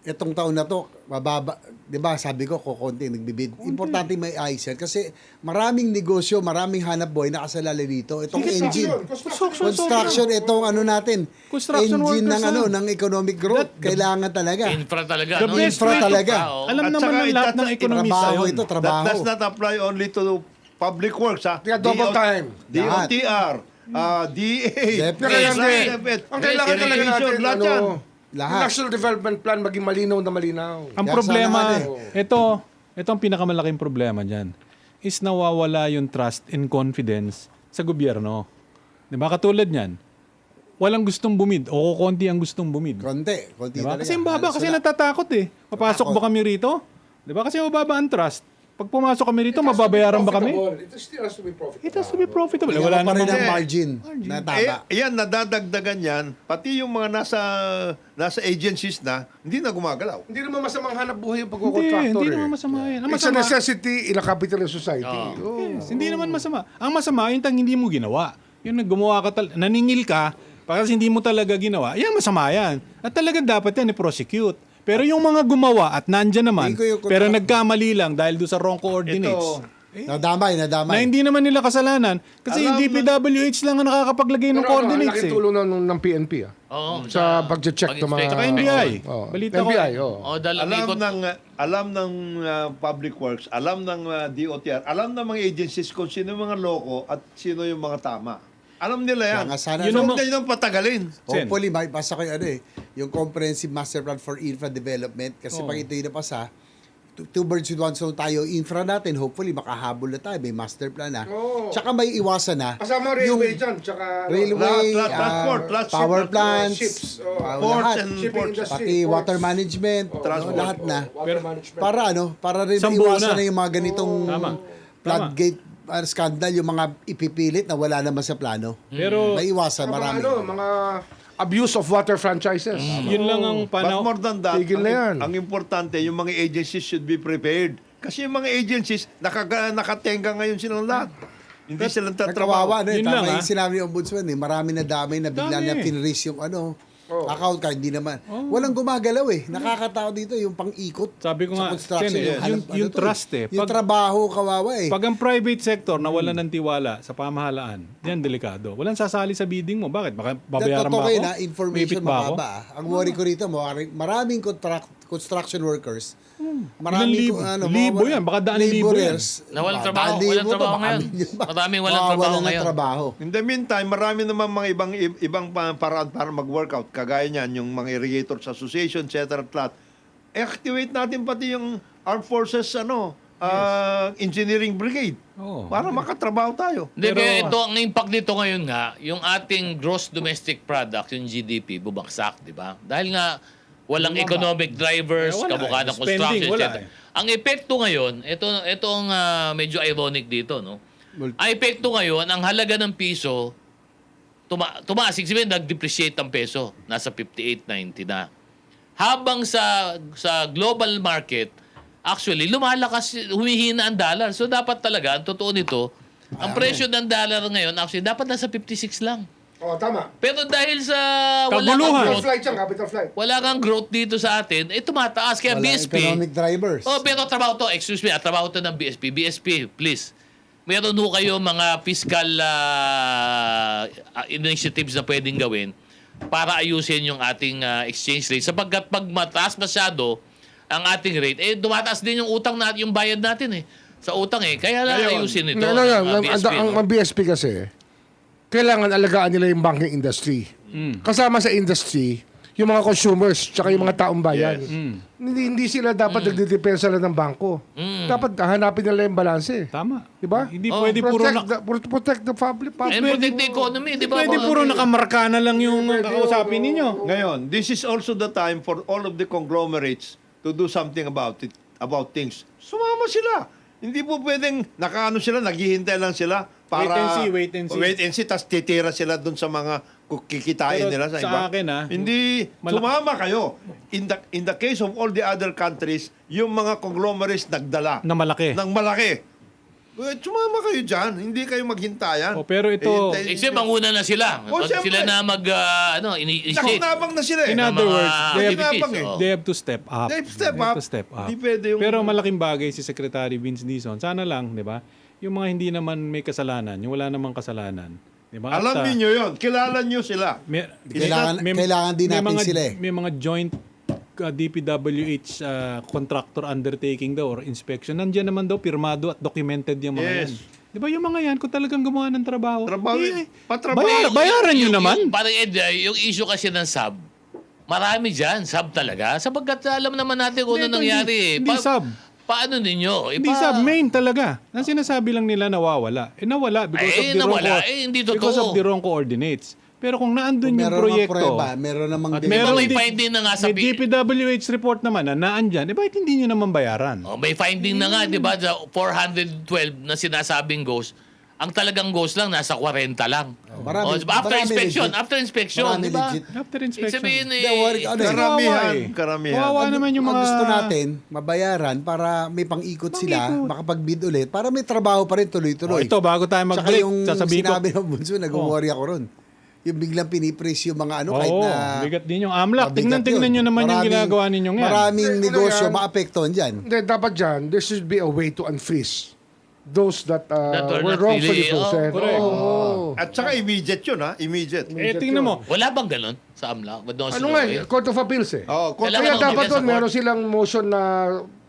itong taon na to, mababa, 'di ba? Sabi ko kukonti nagbibid. Importante may ayos yan kasi maraming negosyo, maraming hanap buhay nakasalalay dito. Itong engine. Construction itong natin. Construction engine ng workers ng economic growth. Kailangan talaga. Infra talaga. The no? best Infra way to- talaga. Alam At naman saka ng lahat ng ekonomista Trabaho yun. ito, trabaho. That does not apply only to public works, ha? Kaya double time. DOTR, DA, Definitely. Ang kailangan talaga natin, lahat yan. Lahat. yung National Development Plan maging malinaw na malinaw. Ang Kaya problema, sana ito ang pinakamalaking problema dyan, is nawawala yung trust and confidence sa gobyerno. Diba? Katulad niyan, walang gustong bumid o konti ang gustong bumid. Konti Diba? talaga. Kasi ang baba, Halos kasi wala. natatakot eh. Papasok Takot. ba kami rito? Diba? Kasi mababa ang trust. Pag pumasok kami rito, mababayaran ba kami? It still has to be profitable. It has to be profitable. Bigyan Wala mo pa rin namang ng margin na tama. Yan, nadadagdagan yan. Pati yung mga nasa agencies na, hindi na gumagalaw. Hindi naman masamang hanap buhay yung Hindi, pagkukontractor. hindi naman masama yan. Ang It's a masama, necessity in a capitalist society. yes, hindi naman masama. Ang masama, yung tang hindi mo ginawa. Yung gumawa ka, naningil ka, kasi hindi mo talaga ginawa, yan masama yan. At talagang dapat yan i-prosecute. Pero yung mga gumawa at nandyan naman, Hindi ko yung pero nagkamali lang dahil doon sa wrong coordinates. Nadamay. Na hindi naman nila kasalanan kasi yung DPWH lang ang nakakapaglagay ng coordinates Laking eh. tulong ng PNP Oo, sa pag-check ng mga... Saka NBI. Oo. Balita ko. NBI, oo. Oh, dahil umikot. Alam ng Public Works, alam ng DOTR, alam ng mga agencies kung sino yung mga loko at sino yung mga tama. Alam nila yan. Kaya nga sana- Yun Yun ang naman- nang patagalin. Hopefully, makipasa ko yung Comprehensive Master Plan for Infra Development. Kasi pag ito yung napasa, two birds with one stone tayo. Infra natin, hopefully, makahabol na tayo. May master plan na. Oo. Tsaka may iwasan na. Kasama railway dyan, tsaka... Railway, transport, power ship, plants, ships, ports lahat. and shipping ports. industry, Pati ports, water management, Transport. lahat na. water management. Para rin Isang buo iwasan na. na yung mga ganitong Tama. floodgate scandal yung mga ipipilit na wala naman sa plano. Pero Maiwasan, marami. Mga abuse of water franchises. yun lang ang But panahon. more than that, Tigil na yan. ang importante, yung mga agencies should be prepared. Kasi yung mga agencies, nakatenga ngayon silang lahat. Hindi silang tatrabaho. Nagkawawa na Yun Tama lang, yung sinabi ni Ombudsman marami na damay na bigla Dami. na pinraise yung account card, hindi naman. Walang gumagalaw Nakakatao dito yung pang-ikot. Sabi ko nga, sa construction. Sen, yung trust Yung Pag- trabaho, kawawa Pag ang private sector nawala ng tiwala sa pamahalaan, yan delikado. Walang sasali sa bidding mo. Bakit? Baka babayaran Totoo ba ako? na information May ipit ba ako? mababa. Ang worry ko rito, maraming construction workers. Ilang Maraming libo? Libo yan, baka daan libo yan. Nawalang trabaho, walang trabaho ngayon. Maraming walang trabaho ngayon. trabaho. In the meantime, marami naman mga ibang paraan para mag-workout. Kagaya niyan, yung mga irrigators association, etc. Activate natin pati yung armed forces engineering brigade. Oo. Para makatrabaho tayo. Hindi, Pero- kaya ito, ang impact dito ngayon nga, yung ating gross domestic product, yung GDP, bubagsak, di ba? Dahil nga, walang economic drivers, Wala kamukha ng Spending, construction, wala etc. Ang epekto ngayon, ito ang medyo ironic dito, no? Ang epekto ngayon, ang halaga ng piso, tumaas. Ibig sabihin, nag-depreciate ang peso. Nasa 58.90 na. Habang sa global market, actually, lumalakas, humihina ang dollar. So, dapat talaga, ang totoo nito, ang presyo ng dollar ngayon, actually, dapat nasa 56 lang. Tama. Pero dahil sa Kaguluhan. Capital flight. wala kang growth dito sa atin, tumataas. Kaya Walang BSP, economic drivers. pero trabaho to, excuse me, trabaho to ng BSP. BSP, please. Meron ho kayo mga fiscal initiatives na pwedeng gawin para ayusin yung ating exchange rate. Sapagkat pag mataas masyado ang ating rate, dumataas din yung utang natin, yung bayad natin sa utang Kaya ayusin ito. ang BSP, Ang BSP kasi, kailangan alagaan nila yung banking industry. Kasama sa industry, yung mga consumers, tsaka yung mga taong bayan. Hindi sila dapat nagdidepensa lang ng bangko. Dapat hanapin nila yung balanse. Tama. Diba? Hindi pwede puro protect the public. And protect the economy, di ba? pwede puro nakamarka na lang yung kakausapin ninyo. Ngayon, this is also the time for all of the conglomerates to do something about things. Sumama sila. Hindi po pwedeng sila, naghihintay lang sila para Wait and see. tas titira sila dun sa mga kikitain Pero nila sa sa iba. akin, Hindi, sumama kayo. In the case of all the other countries, yung mga conglomerates nagdala Na malaki. ng malaki. Sumama kayo dyan. Hindi kayo maghintayan. Pero ito, Kasi manguna na sila. Siyempre. Sila na ini-initiate. Nakunabang na sila in eh. other mga words, activities, they have to step up. They have to step up. Hindi pwede yung- Pero malaking bagay si Secretary Vince Dizon. Sana lang, di ba? Yung mga hindi naman may kasalanan, yung wala namang kasalanan. Di ba? At Alam sa- niyo yun. Kilala niyo sila. Kailangan din natin mga, sila May mga joint DPWH contractor undertaking daw or inspection. Nandiyan naman daw, pirmado at documented yung mga Yes. yan. Di ba yung mga yan, kung talagang gumawa ng trabaho, Trabaho, patrabaho. bayaran nyo naman. Parang yung issue kasi ng sub, marami dyan, sub talaga. Sapagkat alam naman natin kung ano Hindi, nangyari. hindi sub. Paano ninyo? Hindi sa main talaga. Ang sinasabi lang nila nawawala. Nawala because of the nawala. wrong Hindi totoo. because of the wrong coordinates. Pero kung naandun yung Meron proyekto, prueba, meron namang at Di ba meron may di- finding na nga sa may DPWH report naman na naandyan, bakit hindi nyo naman bayaran? May finding na nga, di ba, sa 412 na sinasabing ghost, ang talagang ghost lang, nasa 40 lang. Marami- After marami inspection, legit. after inspection, Marami di ba? legit. After Ibig inspection. sabihin, Hindi, worry- ano eh, Karamihan. Kawawa Karamihan. Kawawa naman yung mga... Ang gusto natin, mabayaran para may pang-ikot sila, makapag-bid ulit, para may trabaho pa rin tuloy-tuloy. Ito, bago tayo Tsaka mag-break, yung sasabihin ko. sinabi ng bunso, nag-worry ako ron. Yung biglang pinipraise yung mga kahit Oo, na... bigat din yung AMLAC. mabigat Tingnan nyo yun. naman yung Maraming- ginagawa ninyong yan. Maraming Ano negosyo yan? maapektuhan dyan. Hindi, dapat dyan, there should be a way to unfreeze those that, That are were not wrongfully really- frozen. correct. At saka immediate yun, ha? Immediate. Tingnan mo. Wala bang ganun sa AMLA? Ano nga, Court of Appeals Oh, Kailangan Kaya ng dapat defense doon, support. meron silang motion na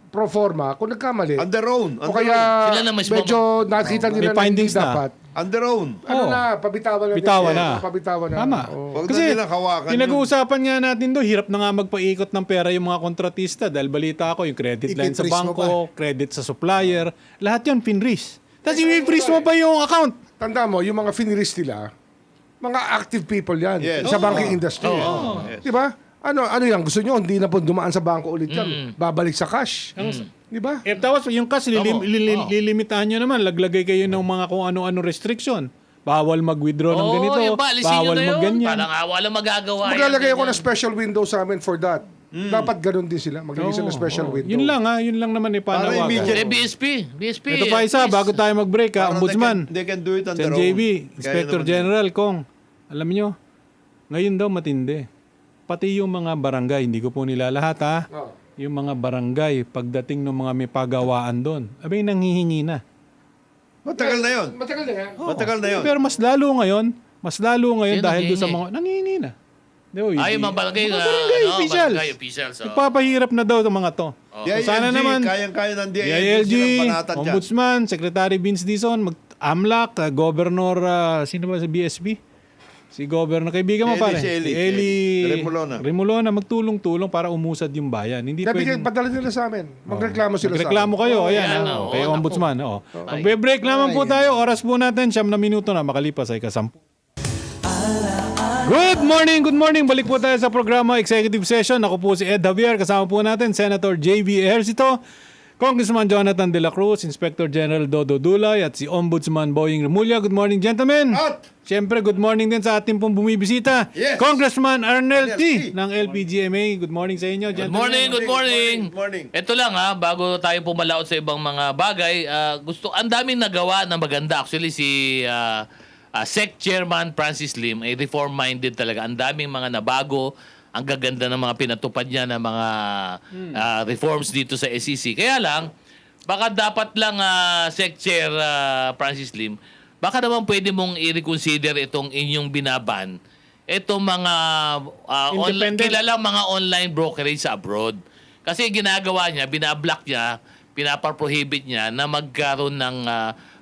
pro forma kung nagkamali. Under own. O kaya Sila na mismo medyo nakita nila May na hindi findings na. dapat. Under own. Ano Oo. na, pabitawan na. Bitawan din. na. Pabitawan na. Tama. Oo. Huwag na Kasi nilang hawakan pinag-uusapan nga natin doon, hirap na nga magpaikot ng pera yung mga kontratista dahil balita ko yung credit line sa I-freeze mo bangko, credit sa supplier, lahat yun finreeze. Tapos i-freeze mo pa yung account. Tanda mo, yung mga finirist nila, mga active people yan Yes. sa banking industry. Di ba? Ano yan? Gusto nyo, hindi na po dumaan sa bangko ulit yan. Babalik sa cash. Di ba? Eh, tapos yung cash, lilimitahan nyo naman. Laglagay kayo ng mga kung ano-ano restriction. Bawal mag-withdraw ng ganito. yung alisin nyo Bawal na yun. mag-ganyan. Parang walang magagawa. Maglalagay ako ganyan. ng special window sa amin for that. Dapat ganun din sila. Maglagay sila ng special window. Yun lang ha. Yun lang naman Para ipanawagan. immediate. BSP. Ito pa isa, bago tayo mag-break ha. Para Ombudsman. They can do it on their Sen own. JB, Kaya Inspector naman General Kong. Alam nyo, ngayon daw matindi. Pati yung mga barangay, hindi ko po nila lahat ha. Oh. Yung mga barangay, pagdating ng mga may pagawaan doon, abay nanghihingi na. Matagal na yun. Matagal na yan. Matagal na yun. Pero mas lalo ngayon Sino dahil doon sa nanghihingi? mga nanghihingi na. Di ba, Ay, mga barangay na. barangay officials. Barangay officials. Nagpapahirap na daw itong mga to. DILG, So, sana naman, kayang-kaya ng DILG DILG, silang banatan dyan. Ombudsman, Secretary Vince Dizon, AMLAC, Governor, sino ba sa BSB? Si Governor, kaibigan mo pare. Si Eli. Eli Remolona. Remolona, magtulong-tulong para umusad yung bayan. Hindi Sabi pwedeng... padala nila sa amin. Magreklamo sila sa Reklamo amin. kayo, ayan, yan, kay naku. Ombudsman. Magbe-break naman po tayo. Oras po natin, 9 na minuto na makalipas ay kasampu. Good morning. Balik po tayo sa programa Executive Session. Ako po si Ed Javier. Kasama po natin Senator J.V. Ejercito, Congressman Jonathan De La Cruz, Inspector General Dodo Dulay, at si Ombudsman Boying Remulla. Good morning, gentlemen. At Siyempre, good morning din sa ating pong bumibisita. Yes. Congressman Arnel T. T. ng LPGMA. Good morning sa inyo, Good gentlemen. morning. Good morning. Ito lang bago tayo pumalaot sa ibang mga bagay, ang daming nagawa na maganda. Actually, si SEC Chairman Francis Lim ay reform-minded talaga. Ang daming mga nabago, ang gaganda ng mga pinatupad niya ng mga reforms dito sa SEC. Kaya lang, baka dapat lang SEC Chair Francis Lim, baka naman pwede mong i-reconsider itong inyong binaban, itong mga kilalang mga online brokerage sa abroad. Kasi ginagawa niya, binablock niya, pinapaprohibit niya na magkaroon ng,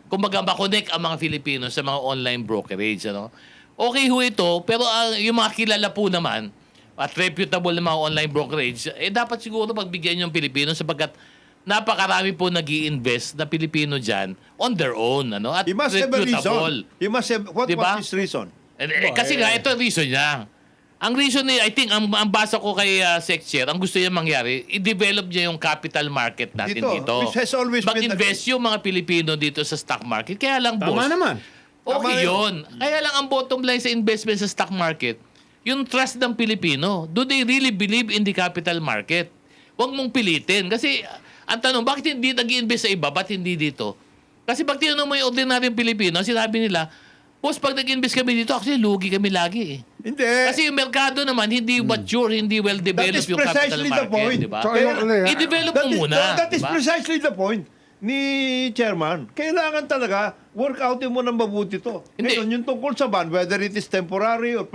kumbaga makonect ang mga Filipino sa mga online brokerage. Ano? Okay ho ito, pero yung mga kilala po naman, at reputable na mga online brokerage, dapat siguro pagbigyan yung Pilipino sapagkat napakarami po nag-i-invest na Pilipino dyan on their own. Ano? At He must have a reputable. reason. He must have, what Diba? was his reason? Kasi nga, ito ang reason niya. Ang reason niya, I think, ang basa ko kay Sec Chair, ang gusto niya mangyari, i-develop niya yung capital market natin dito. Which has always been Mag-invest yung mga Pilipino dito sa stock market. Kaya lang, boss. Tama naman. Okay Tama yun. Kaya lang ang bottom line sa investment sa stock market, yung trust ng Pilipino. Do they really believe in the capital market? Huwag mong pilitin. Kasi, ang tanong, bakit hindi nag-invest sa iba? Ba't hindi dito? Kasi pag tinanong mo yung ordinaryong Pilipino, sinabi nila, boss, pag nag-invest kami dito, actually, lugi kami lagi eh. Hindi. Kasi yung merkado naman, hindi mature, hindi That well-developed is yung capital precisely the point. market. Diba? So, yung, I-develop mo muna. That is diba? precisely the point ni Chairman. Kailangan talaga work out mo ng mabuti to. Hindi. Ngayon, yung tungkol sa ban, whether it is temporary or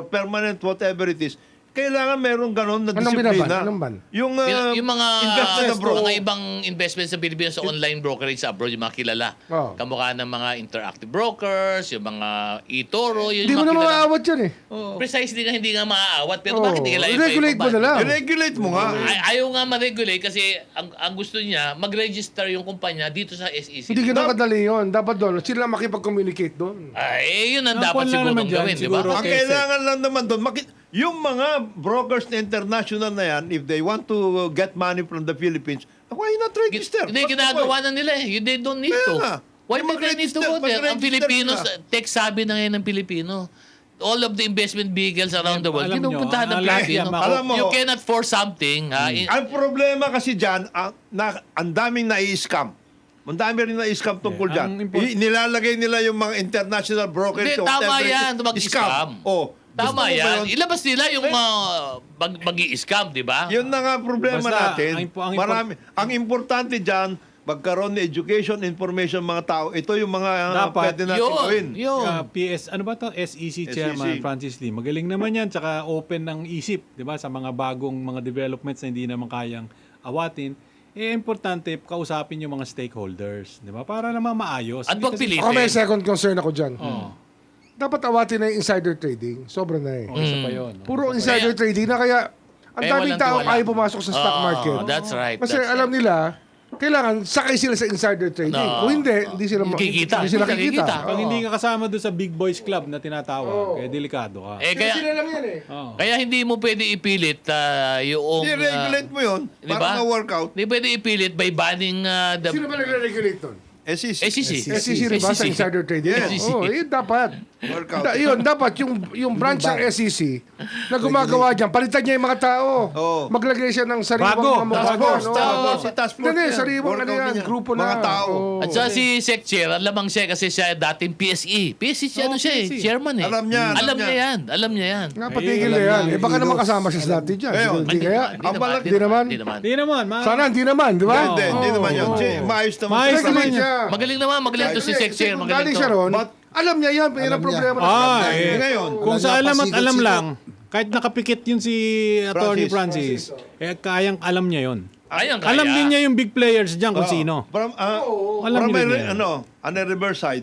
permanent, whatever it is, kailangan meron ganon na Anong disiplina. binaban? Anong ban? Yung, Yung mga investment abroad. mga ibang investments sa Pilipinas sa online brokerage sa abroad, yung mga kilala. Oh. Kamukha ng mga interactive brokers, yung mga eToro, yun Hindi yung mo mga na kilala. maaawat yan eh. Precisely nga hindi nga maaawat, pero Oh. bakit hindi kailangan Regulate mo na lang. I-regulate mo nga. Ayaw nga ma-regulate kasi ang gusto niya, mag-register yung kumpanya dito sa SEC. Hindi ganun kadali yun. Dapat doon, sila makipag-communicate doon. Ay, yun ang Ang dapat point lang siguro naman dyan, gawin, di siguro, ba? Ang Okay, kailangan lang naman doon, yung mga brokers na international na yan, if they want to get money from the Philippines, why not register? Hindi, What's the ginagawa point? na nila eh. They don't need Kaya to. nga. Why do they need to go there? Ang Mag-register Filipinos, ka. tech-savvy na ngayon ng Pilipino. All of the investment vehicles around the world, Alam nyo, pinupuntahan ng ang Pilipino. laki, alam mo, You cannot force something. Ang problema kasi dyan, ang daming nai-scam. Ang dami rin na-scam tungkol dyan. Ang Nilalagay nila yung mga international brokers. Hindi, or tama whatever yan, it is. mag-scam. Oh, Tama gusto mo ba yan. yun? Ilabas nila yung mga mag-i-scam, di ba? Yun na nga problema Basta, natin. Ang importante dyan, magkaroon ng education, information mga tao. Ito yung mga Dapat. pwede natin gawin. Yun. ano ba to? SEC Chairman Francis Lim. Magaling naman yan, tsaka open ng isip, di ba? Sa mga bagong mga developments na hindi naman kayang awatin. Importante, kausapin yung mga stakeholders, di ba? Para naman maayos. At Hindi kasi- pagpilitin. Ako may second concern ako dyan. Oo. Dapat awatin na yung insider trading. Sobra na eh. Isa pa yun. Puro insider trading na kaya ang Kaya daming walang tao tiwala. ayaw pumasok sa stock Oo, market. that's right. Kasi that's alam right. nila, kailangan sakay sila sa insider trading. No. Kung hindi sila Kikita. Hindi sila Kikita. kikita. Pag hindi ka kasama doon sa big boys club na tinatawag, kaya delikado ka. Kaya, Sila lang yan eh. Oo. kaya hindi mo pwede ipilit yung... Hindi, regulate mo yun di para ba? ma-workout. Hindi pwede ipilit by banning the Sino ba nagre-regulate nun? SEC. SEC. SEC rin ba sa insider trading? Yes. Oo, yun dapat. Workout. Yun, dapat yung branch ng SEC na gumagawa dyan, palitan niya yung mga tao. Oo. Maglagay siya ng sariwang Bago. mga mukha Task force. dyan, Task oo. force. Si task force Hindi, yan. sariwang ano Workout yan, yan. grupo na. Mga tao. Oo. At saka si Sec Chair, alamang siya kasi siya dating PSE. PSE siya, ano siya eh, PSE. chairman eh. Alam niya, alam Alam niya. niya yan. Alam niya yan. Napatigil Ayun, na yan. alam Eh, baka niya, naman Ilos. kasama siya sa dati dyan. Ngayon, Siguro hindi kaya. Hindi naman. Hindi naman. Di naman. Sana hindi naman, di ba? Hindi, hindi naman yun. Maayos naman. Maayos siya. naman Regulate siya. Magaling naman, magaling to si Sec Chair. Kung Magaling galing to. siya ron, But- alam niya yan. Yan ang Alam problema. ngayon, Kung wala sa na alam at alam pasikot-sikot. lang, kahit nakapikit yun si Attorney Francis, kayang alam niya yun. Ayun, kaya. Alam din niya yung big players dyan kung sino. From, Alam from niyo a, din yan. on a reverse side,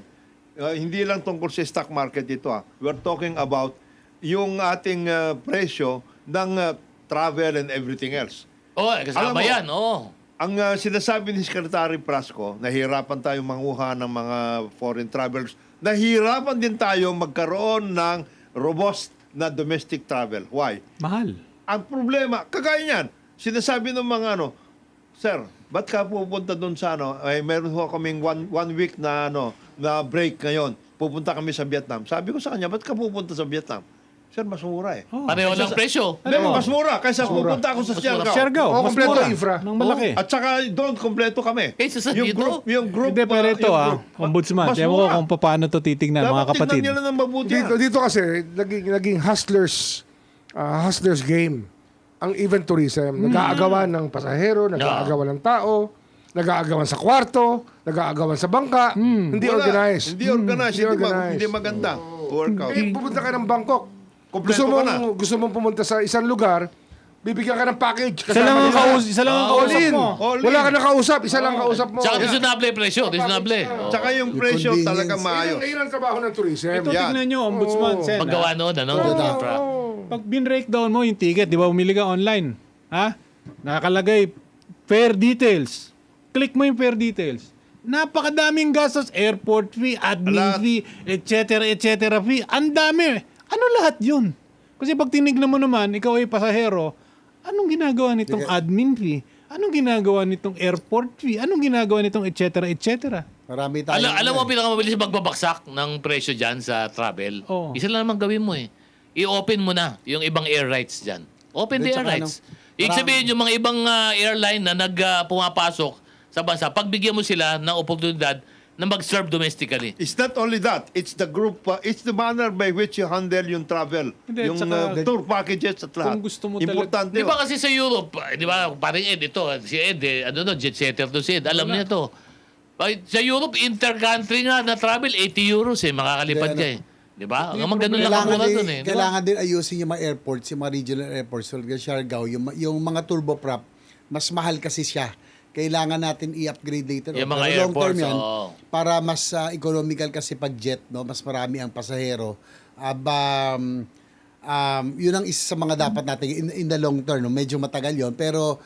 hindi lang tungkol sa stock market ito. We're talking about yung ating presyo ng travel and everything else. Oo, Alam kasama mo, yan. Oo. Ang sinasabi ni Secretary Prasco, nahihirapan tayong manguha ng mga foreign travelers. Nahihirapan din tayo magkaroon ng robust na domestic travel. Why? Mahal. Ang problema, kagaya niyan, sinasabi ng mga Sir, ba't ka pupunta doon sa meron ho kaming one week na na break ngayon. Pupunta kami sa Vietnam. Sabi ko sa kanya, ba't ka pupunta sa Vietnam? Sir, mas mura eh. Pareho lang presyo. Hindi, mas mura kaysa pupunta ako sa Siargao. Siargao, Oo, mas kompleto mura. infra. Nang malaki. At saka doon, kompleto kami. Kaysa sa dito? Yung group. Hindi, pero ito yung group, Ombudsman, mas tiyan mo mura. kung paano to titignan, mga Dapat kapatid. tignan nyo lang ng mabuti. Dito kasi, naging hustlers game. Ang event tourism, nag-aagawan ng pasahero, nag-aagawan ng tao, nag-aagawan sa kwarto, nag-aagawan sa bangka, hindi Wala. organized. Hindi organized. Hindi Hindi, organized. hindi maganda. Workout. Eh, pupunta ka ng Bangkok. Kompleto ka na. Gusto mong pumunta sa isang lugar, bibigyan ka ng package. Isa lang ang nila. isa lang ang All kausap in. mo. All Wala in. ka nakausap, isa lang kausap mo. Tsaka reasonable presyo. Reasonable. Tsaka yung presyo convenience. talagang maayos. Ayun ang trabaho ng tourism. Ito, Yan. tignan nyo, Ombudsman, Sen. Paggawa noon, ano? Infra. Pag bin-breakdown mo yung ticket, di ba, umili ka online. Ha? Nakakalagay, fare details. Click mo yung fare details. Napakadaming gastos, airport fee, admin Lahat. fee, etc. fee. Ang dami. Ano lahat yun? Kasi pag tinignan mo naman, ikaw ay pasahero, anong ginagawa nitong admin fee? Anong ginagawa nitong airport fee? Anong ginagawa nitong etc. Marami tayo. Alam mo, pinakamabilis magbabaksak ng presyo dyan sa travel. Oo. Isa lang naman gawin mo eh. I-open mo na yung ibang air rights dyan. Open the At air saka rights. Ibig sabihin yung mga ibang airline na pumapasok sa bansa, pagbigyan mo sila ng oportunidad na mag-serve domestically. It's not only that. It's the group, it's the manner by which you handle yung travel. Hindi, Yung tsaka- tour packages at lahat. Kung gusto mo talaga- Importante Di ba yun. kasi sa Europe, di ba, parang Ed, ito, si Ed, jet setter to si Ed, alam niya to. Sa Europe, inter-country nga na travel, 80 euros makakalipad ka eh. Di ba? Ang ganun lang Kailangan kamura din, dun eh. Di ba? kailangan din ayusin yung mga airports, yung mga regional airports, so Siargao, yung mga turboprop, mas mahal kasi siya. Kailangan natin i-upgrade later. Yung on. mga Pero long term airports, yan, oo. para mas economical kasi pag jet, no? Mas marami ang pasahero. Yun ang isa sa mga dapat natin in the long term. No? Medyo matagal yon pero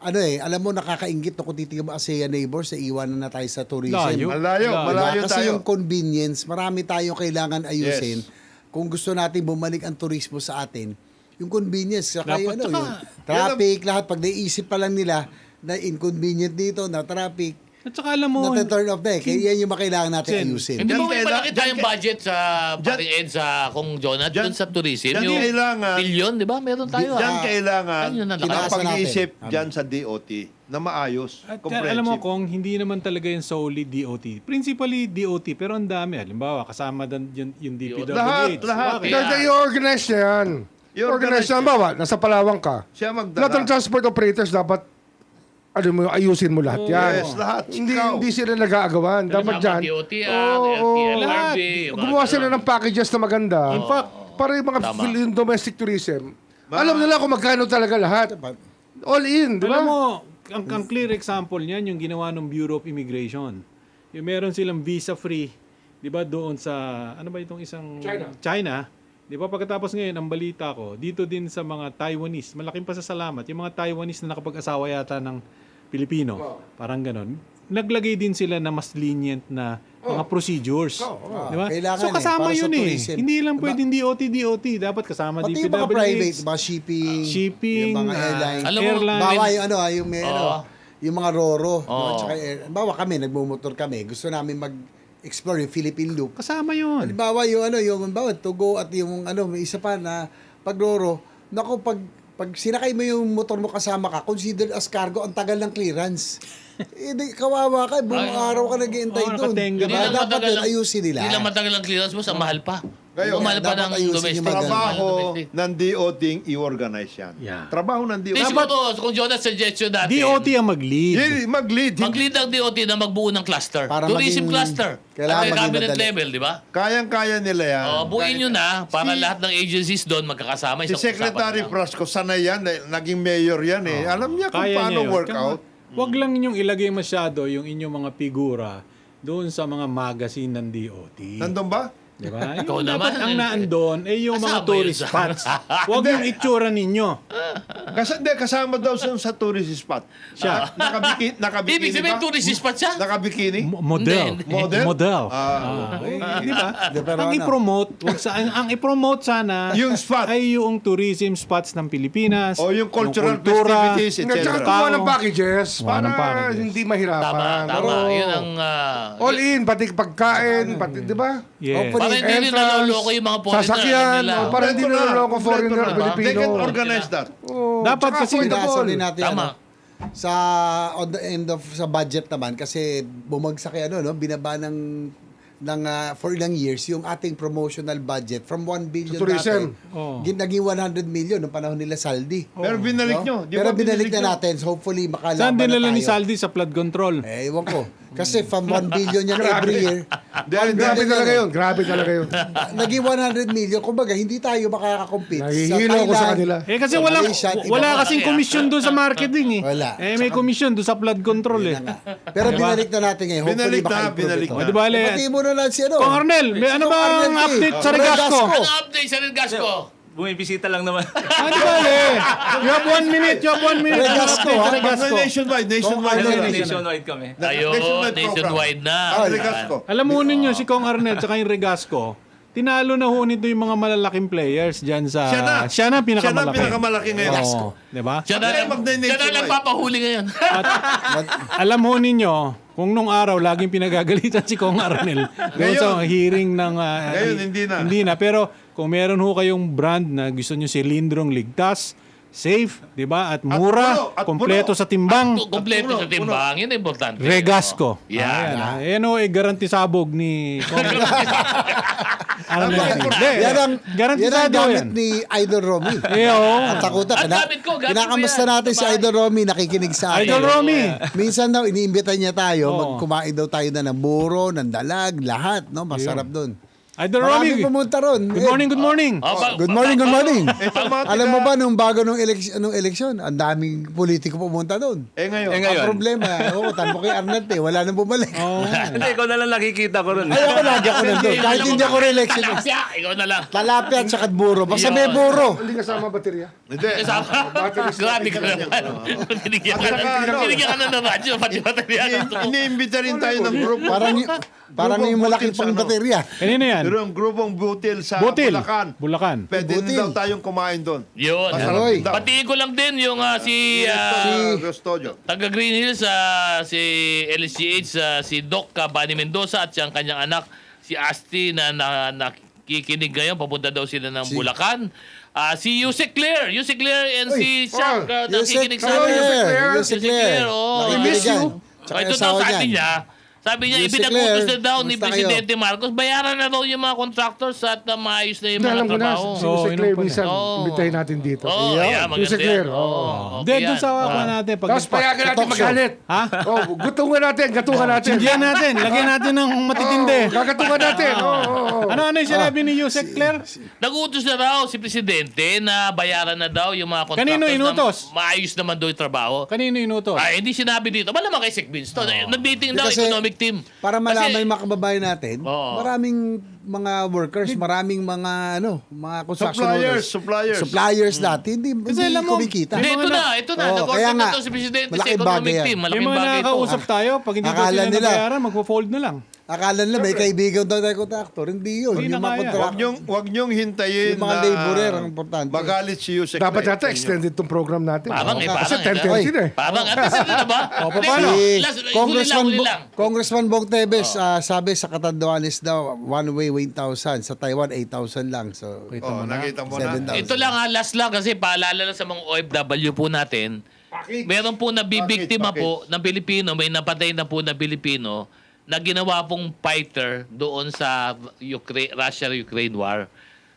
alam mo, nakakaingit no, kung titignan mo ASEAN neighbors, iwanan na tayo sa tourism. Layo. Malayo, Diba? malayo Kasi tayo. yung convenience, marami tayong kailangan ayusin. Yes. Kung gusto natin bumalik ang turismo sa atin, yung convenience, saka Dapat yung, saka- yung traffic, lahat, pag naisip pa lang nila na inconvenient dito, na traffic, At saka alam mo, na-turn off na eh. Kaya yan yung makailangan natin Sen, ayusin. Hindi Diyan ba may kaila- malaki tayong budget sa paring Ed sa kung Jonat Diyan- dun sa tourism? diyan Yung kailangan- billion, di ba? Meron tayo. Diyan kailangan Ayun na, ng Tinaasa pag-iisip natin. dyan sa DOT na maayos, at comprehensive. alam mo kung hindi naman talaga yung solely DOT. Principally DOT, pero ang dami. Halimbawa, kasama din yung DPWH. Lahat. Bakit? Kaya- I-organize niya yan. I-organize I-organize niya. Bawa, nasa Palawan ka. Siya Lahat ng magdala. transport operators dapat ayusin mo lahat yan. Yes, lahat. Hindi Ikaw. hindi sila nag-aagawan. Dapat Kasama dyan. DOT-an, Oo, lahat. LRB, yung mga Gumawa sila ganun. ng packages na maganda. In fact, Para yung mga Tama. yung domestic tourism. Alam nila kung magkano talaga lahat. All in, di ba? alam mo, ang clear example niyan, yung ginawa ng Bureau of Immigration. Yung meron silang visa-free, di ba, doon sa, ano ba itong isang... China. Di ba, pagkatapos ngayon, ang balita ko, dito din sa mga Taiwanese, malaking pasasalamat, yung mga Taiwanese na nakapag-asawa yata ng Pilipino. Parang ganon. Naglagay din sila na mas lenient na mga procedures. Di ba? Kailangan So kasama para sa yun eh. tourism. Hindi lang pwedeng DOT. Dapat kasama Pati yung mga DPWH. private, mga shipping, Shipping, yung mga airline. Alam mo, airline. Bawa yung yung may yung mga Roro. Oo. Tsaka, bawa kami, nagmumotor kami. Gusto namin mag-explore yung Philippine Loop. Kasama yun. Halimbawa yung bawa, Tugo at yung may isa pa na pag Roro, naku, pag sinakay mo yung motor mo kasama ka, considered as cargo, ang tagal ng clearance. Kawawa ka, buong araw ka nag-iintay Oo, doon. nakatenga Diba? ka. Dapat yun, ayusin nila. Hindi lang matagal ang clearance mo, ang mahal pa. Ngayon, Mahal pa dapat ng ayusin domestic. yung mga Trabaho Domestic. ng DOT i-organize yan. Yeah. Trabaho ng DOT. Hindi, siguro, kung Jonas, suggestion natin, DOT ang mag-lead. Mag-lead. mag-lead ang DOT na magbuo ng cluster. Para Tourism maging- cluster. kailangan At may maging cabinet madali. level, di ba? Kayang-kaya nila yan. Buuin nyo na para lahat ng agencies doon magkakasama. Si isang Secretary usapan na. Frasco, sanay yan. Naging mayor yan eh. Alam niya kung Kaya paano niya yun. workout. Huwag lang ninyong ilagay masyado yung inyong mga figura doon sa mga magazine ng DOT. Nandun ba? Di ba? Ikaw Yung naman, dapat ang naandun ay yung mga kasama tourist yun sa- spots. Huwag yung itsura ninyo. Kasama daw siya sa tourist spot. Siya. Nakabikini Ibig sabihin, ba? tourist spot siya? Nakabikini? Model. Hindi, hindi. Model. Ah. Di ba? Pero Ang i-promote, ang i-promote sana Yung spot. ay yung tourism spots ng Pilipinas. O yung cultural kultura. festivities, At saka etc. gumawa ng Tao. packages Gumawa ng para packages. hindi mahirapan. Tama. Pero Yun ang... all in, pati pagkain, pati, di ba? Yes. para hindi rin Entrance, naloloko yung mga foreigner. sasakyan, nila. para hindi Kompleto na. naloloko foreigner, Kompleto na. Pilipino. They can organize that. Oh, Dapat tsaka kasi affordable. Pinasa natin Tama. sa on the end of sa budget naman kasi bumagsak binaba for ilang years yung ating promotional budget from 1 billion Sa tourism. naging 100 million noong panahon nila Saldi. Pero binalik nyo. Di Pero ba binalik nyo? na natin. So hopefully makalaban Saan dinala na ni tayo. Saldi sa flood control? Ewan ko. Kasi from 1 billion yan every year. Grabe talaga yun. Grabe talaga yun. Naging 100 million. Kumbaga, hindi tayo makakakompete Nahihilo ako sa kanila. Kasi wala Malaysia at iba wala pa. kasing komisyon doon sa marketing eh. Wala. May komisyon doon sa flood control eh. Pero binalik na natin ngayon. Hopefully Binalik na, maka-improve binalik ito. na. Di ba, Ale? Pati mo na lang si Kung Arnel, may ano Kung ba Arnel ang eh. update sa Regasco. Regasco? Ano update sa Regasco? Bumibisita lang naman. Di ba, Ale? You have 1 minute. You have 1 minute. Regasco, Ano update sa ha? Regasco? Nationwide. Nationwide. Kung na. Nationwide kami. Ayun, nationwide na. Regasco. Alam mo ninyo, si Kong Arnel at yung Regasco, tinalo na ho nito yung mga malalaking players dyan sa... Siya na. Siya na Siya na pinakamalaki. pinakamalaki ngayon. Oo. Di ba? Siya na lang Nationwide. papahuli ngayon. At alam ho ninyo, kung nung araw laging pinagagalitan si Kong Arnel doon sa hearing ng... Ngayon, hindi na. Hindi na. Pero kung meron ho kayong brand na gusto nyo silindrong ligtas, safe, di ba? At mura, at kompleto puno. sa timbang. Kompleto sa timbang. Yun ang importante. Regasco. Yan. Ayan ho, garantisabog ni Kong Arnel. Yan ang Garantisado gamit yan. ni Idol Romy. At Takutan. Ang gamit ko, gamit Kinakamusta ko yan. natin si Idol Romy, nakikinig sa atin. Idol Romy. Minsan daw, iniimbita niya tayo, Oo. magkumain daw tayo na ng buro, ng dalag, lahat, no? Masarap doon. Idol Romy. Maraming pumunta ron. Good morning, good morning. Good morning, good morning. Ito, mga Alam tiga- mo ba, nung bago nung eleksyon, ang daming politiko pumunta doon. ngayon. Ang problema, tanong kay Arnett wala nang bumalik. Hindi, ikaw na lang nakikita ko rin. Ay, ako lagi ako nandun. Kahit hindi ako re-election. Talapya, ikaw na lang. Talapia at saka buro. Basta may buro. Hindi kasama baterya. Hindi. Grabe ka naman. Binigyan ka na ng radyo, pati baterya. Iniimbita rin tayo ng grupo. Parang yung malaking Grupong pang baterya. Kanino yan? Pero yung grupong butil sa Butil. Bulacan. Bulacan. Pwede din Butil. daw tayong kumain doon. Yun. Masarap Oy. din daw. Patiin ko lang din yung si Custodio. taga Green Hills, si LSGH, si Doc Bani Mendoza at siyang kanyang anak, si Asti na nakikinig ngayon. Papunta daw sila ng Bulacan. Si Yusek Claire and si Shaq nakikinig sa Yusek Yusek Claire, oh. Nakikinig yan. Tsaka Ito asawa daw sabi niyan. niya, sabi niya, Yusek ibinagutos Claire, na daw ni kumusta Presidente Marcos, bayaran na daw yung mga contractors at maayos na yung Hindi, mga alam ko na. trabaho. Si Jose Claire, inom pa minsan, Oo. imbitahin natin dito. Oh, yeah, maganda Jose Claire, yan. oo. Hindi, doon sa ako natin. Tapos payagan natin magalit. Ha? Oh, gutungan natin, gatungan natin. Sindihan natin. Lagyan natin ng matitindi. Gagatungan natin. Ano yung sinabi ni Yusek Claire? Nagutos na raw si Presidente na bayaran na daw yung mga contractors Kanino inutos? na maayos naman daw yung trabaho. Kanino inutos? Ay, hindi sinabi dito. Malamang kay Sec Vince to. Nag-meeting daw Kasi economic team. Para malaman Kasi- yung mga kababayan natin, Oo. maraming mga workers, maraming mga mga construction Suppliers. lahat, hindi alam mo, kumikita. Hindi, ito na. Oo, Nag-order kaya na nga, to si Presidente sa malaking economic bagay yan. team. May Malaking mga bagay ito. nakakausap tayo, pag hindi daw Akala sila nila- nabayaran, magpo-fold na lang. Akala nila may kaibigan daw tayo contractor. Hindi yun. Hindi na Yung mga kaya. contractor. Wag niyong hintayin Yung mga na laborer ang importante. magalit si Yusek. Dapat na yata inyo. extended tong program natin. Parang eh, Kasi parang 10:30 na eh. Parang, at least na ba? paano? Huli lang. Congressman Bong Tebes, sabi sa Catanduanes daw, one way 1,000. Sa Taiwan, 8,000 lang. So, Oh, nakita mo na. 7,000. Ito lang last lang kasi paalala lang sa mga OFW po natin. Meron po nabibiktima Package. po ng Pilipino, may napatay na po na Pilipino na ginawa pong fighter doon sa Russia-Ukraine war.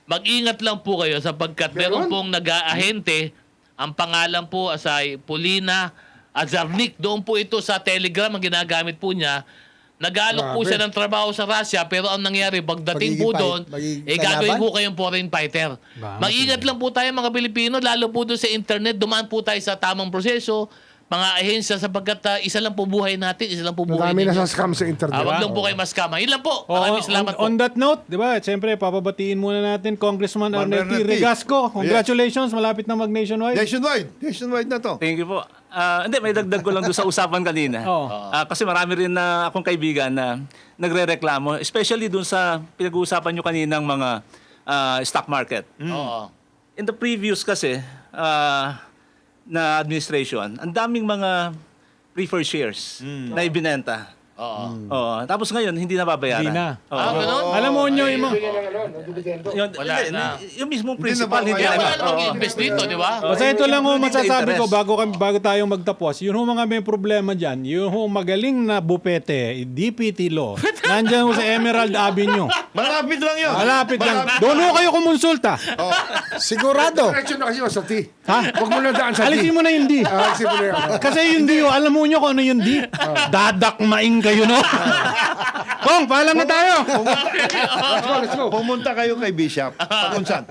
Mag-ingat lang po kayo sapagkat meron pong nag-aahente, ang pangalan po ay Polina Azarnik. Doon po ito sa Telegram ang ginagamit po niya. Nag-aalok po Grabe. siya ng trabaho sa Russia pero ang nangyari pagdating po doon, magiging gagawin kalaban? po kayong foreign fighter. Mag-ingat lang po tayo mga Pilipino, lalo po doon sa internet, dumaan po tayo sa tamang proseso, mga ahensya sapagkat isa lang po buhay natin, isa lang po buhay Marami ninyo. na sa scam sa internet. Wag lang po kayo maskama. Yun lang po. Oh, Maraming salamat po. on that note, di ba, siyempre, papabatiin muna natin Congressman Arnelty Arnelty. Regasco. Congratulations, malapit na mag-nationwide. Nationwide na to. Thank you po. Hindi, may dagdag ko lang doon sa usapan kanina. Oo. Kasi marami rin na akong kaibigan na nagre-reklamo, especially doon sa pinag-uusapan nyo kaninang mga stock market. Oo. In the previous kasi na administration, ang daming mga preferred shares na ibinenta. Oo. Oo. Tapos ngayon, hindi na babayaran. Hindi na. Oo. Ganun? Alam mo nyo, yung mga... Wala na. Yung mismong Hindi na principal, hindi Kaya na wala na mag-invest dito, di ba? Basta ito lang ho Hindi na masasabi ko interest. bago tayong magtapos. Yun ho mga may problema dyan. Yun ho magaling na bupete, DPT Law. Nandyan ho sa Emerald Avenue. Malapit lang yun. Malapit lang. Doon ho kayo kumonsulta. Sigurado. Diretso na kasi sa T. Ha? Huwag mo na daan sa T. Alisin mo na yung D. Alisin mo na yan. Kasi yung D, alam mo nyo kung ano yung D? Dadakmaing kayo, no? Kong, paalam na tayo. Let's go. Pumunta kayo kay Bishop. Pakunsan.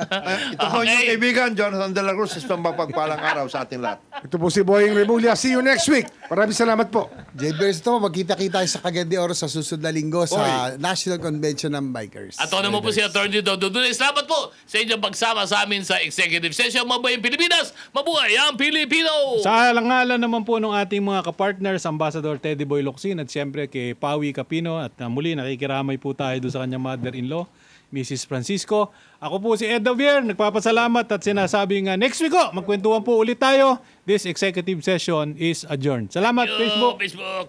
Ito po yung kaibigan, Jonathan De La Cruz. Isang mapagpalang araw sa ating lahat. Ito po si Boying Remulla. See you next week. Maraming salamat po. JBers, ito, magkita-kita tayo sa Cagayan de Oro sa susunod na linggo sa National Convention ng Bikers. At ano mo po si Atty. Dodo. Salamat po sa inyong pagsama sa amin sa Executive Session. Mabuhay ang Pilipinas! Mabuhay ang Pilipino! Sa alang-alang naman po ng ating mga kapartners, Ambassador Teddy Boy Locsin at siyempre kay Pawi Capino at muli nakikiramay po tayo doon sa kanyang mother-in-law, Mrs. Francisco. Ako po si Ed Davier, nagpapasalamat at sinasabi nga next week magkwentuhan po ulit tayo. This executive session is adjourned. Salamat, Facebook. Facebook!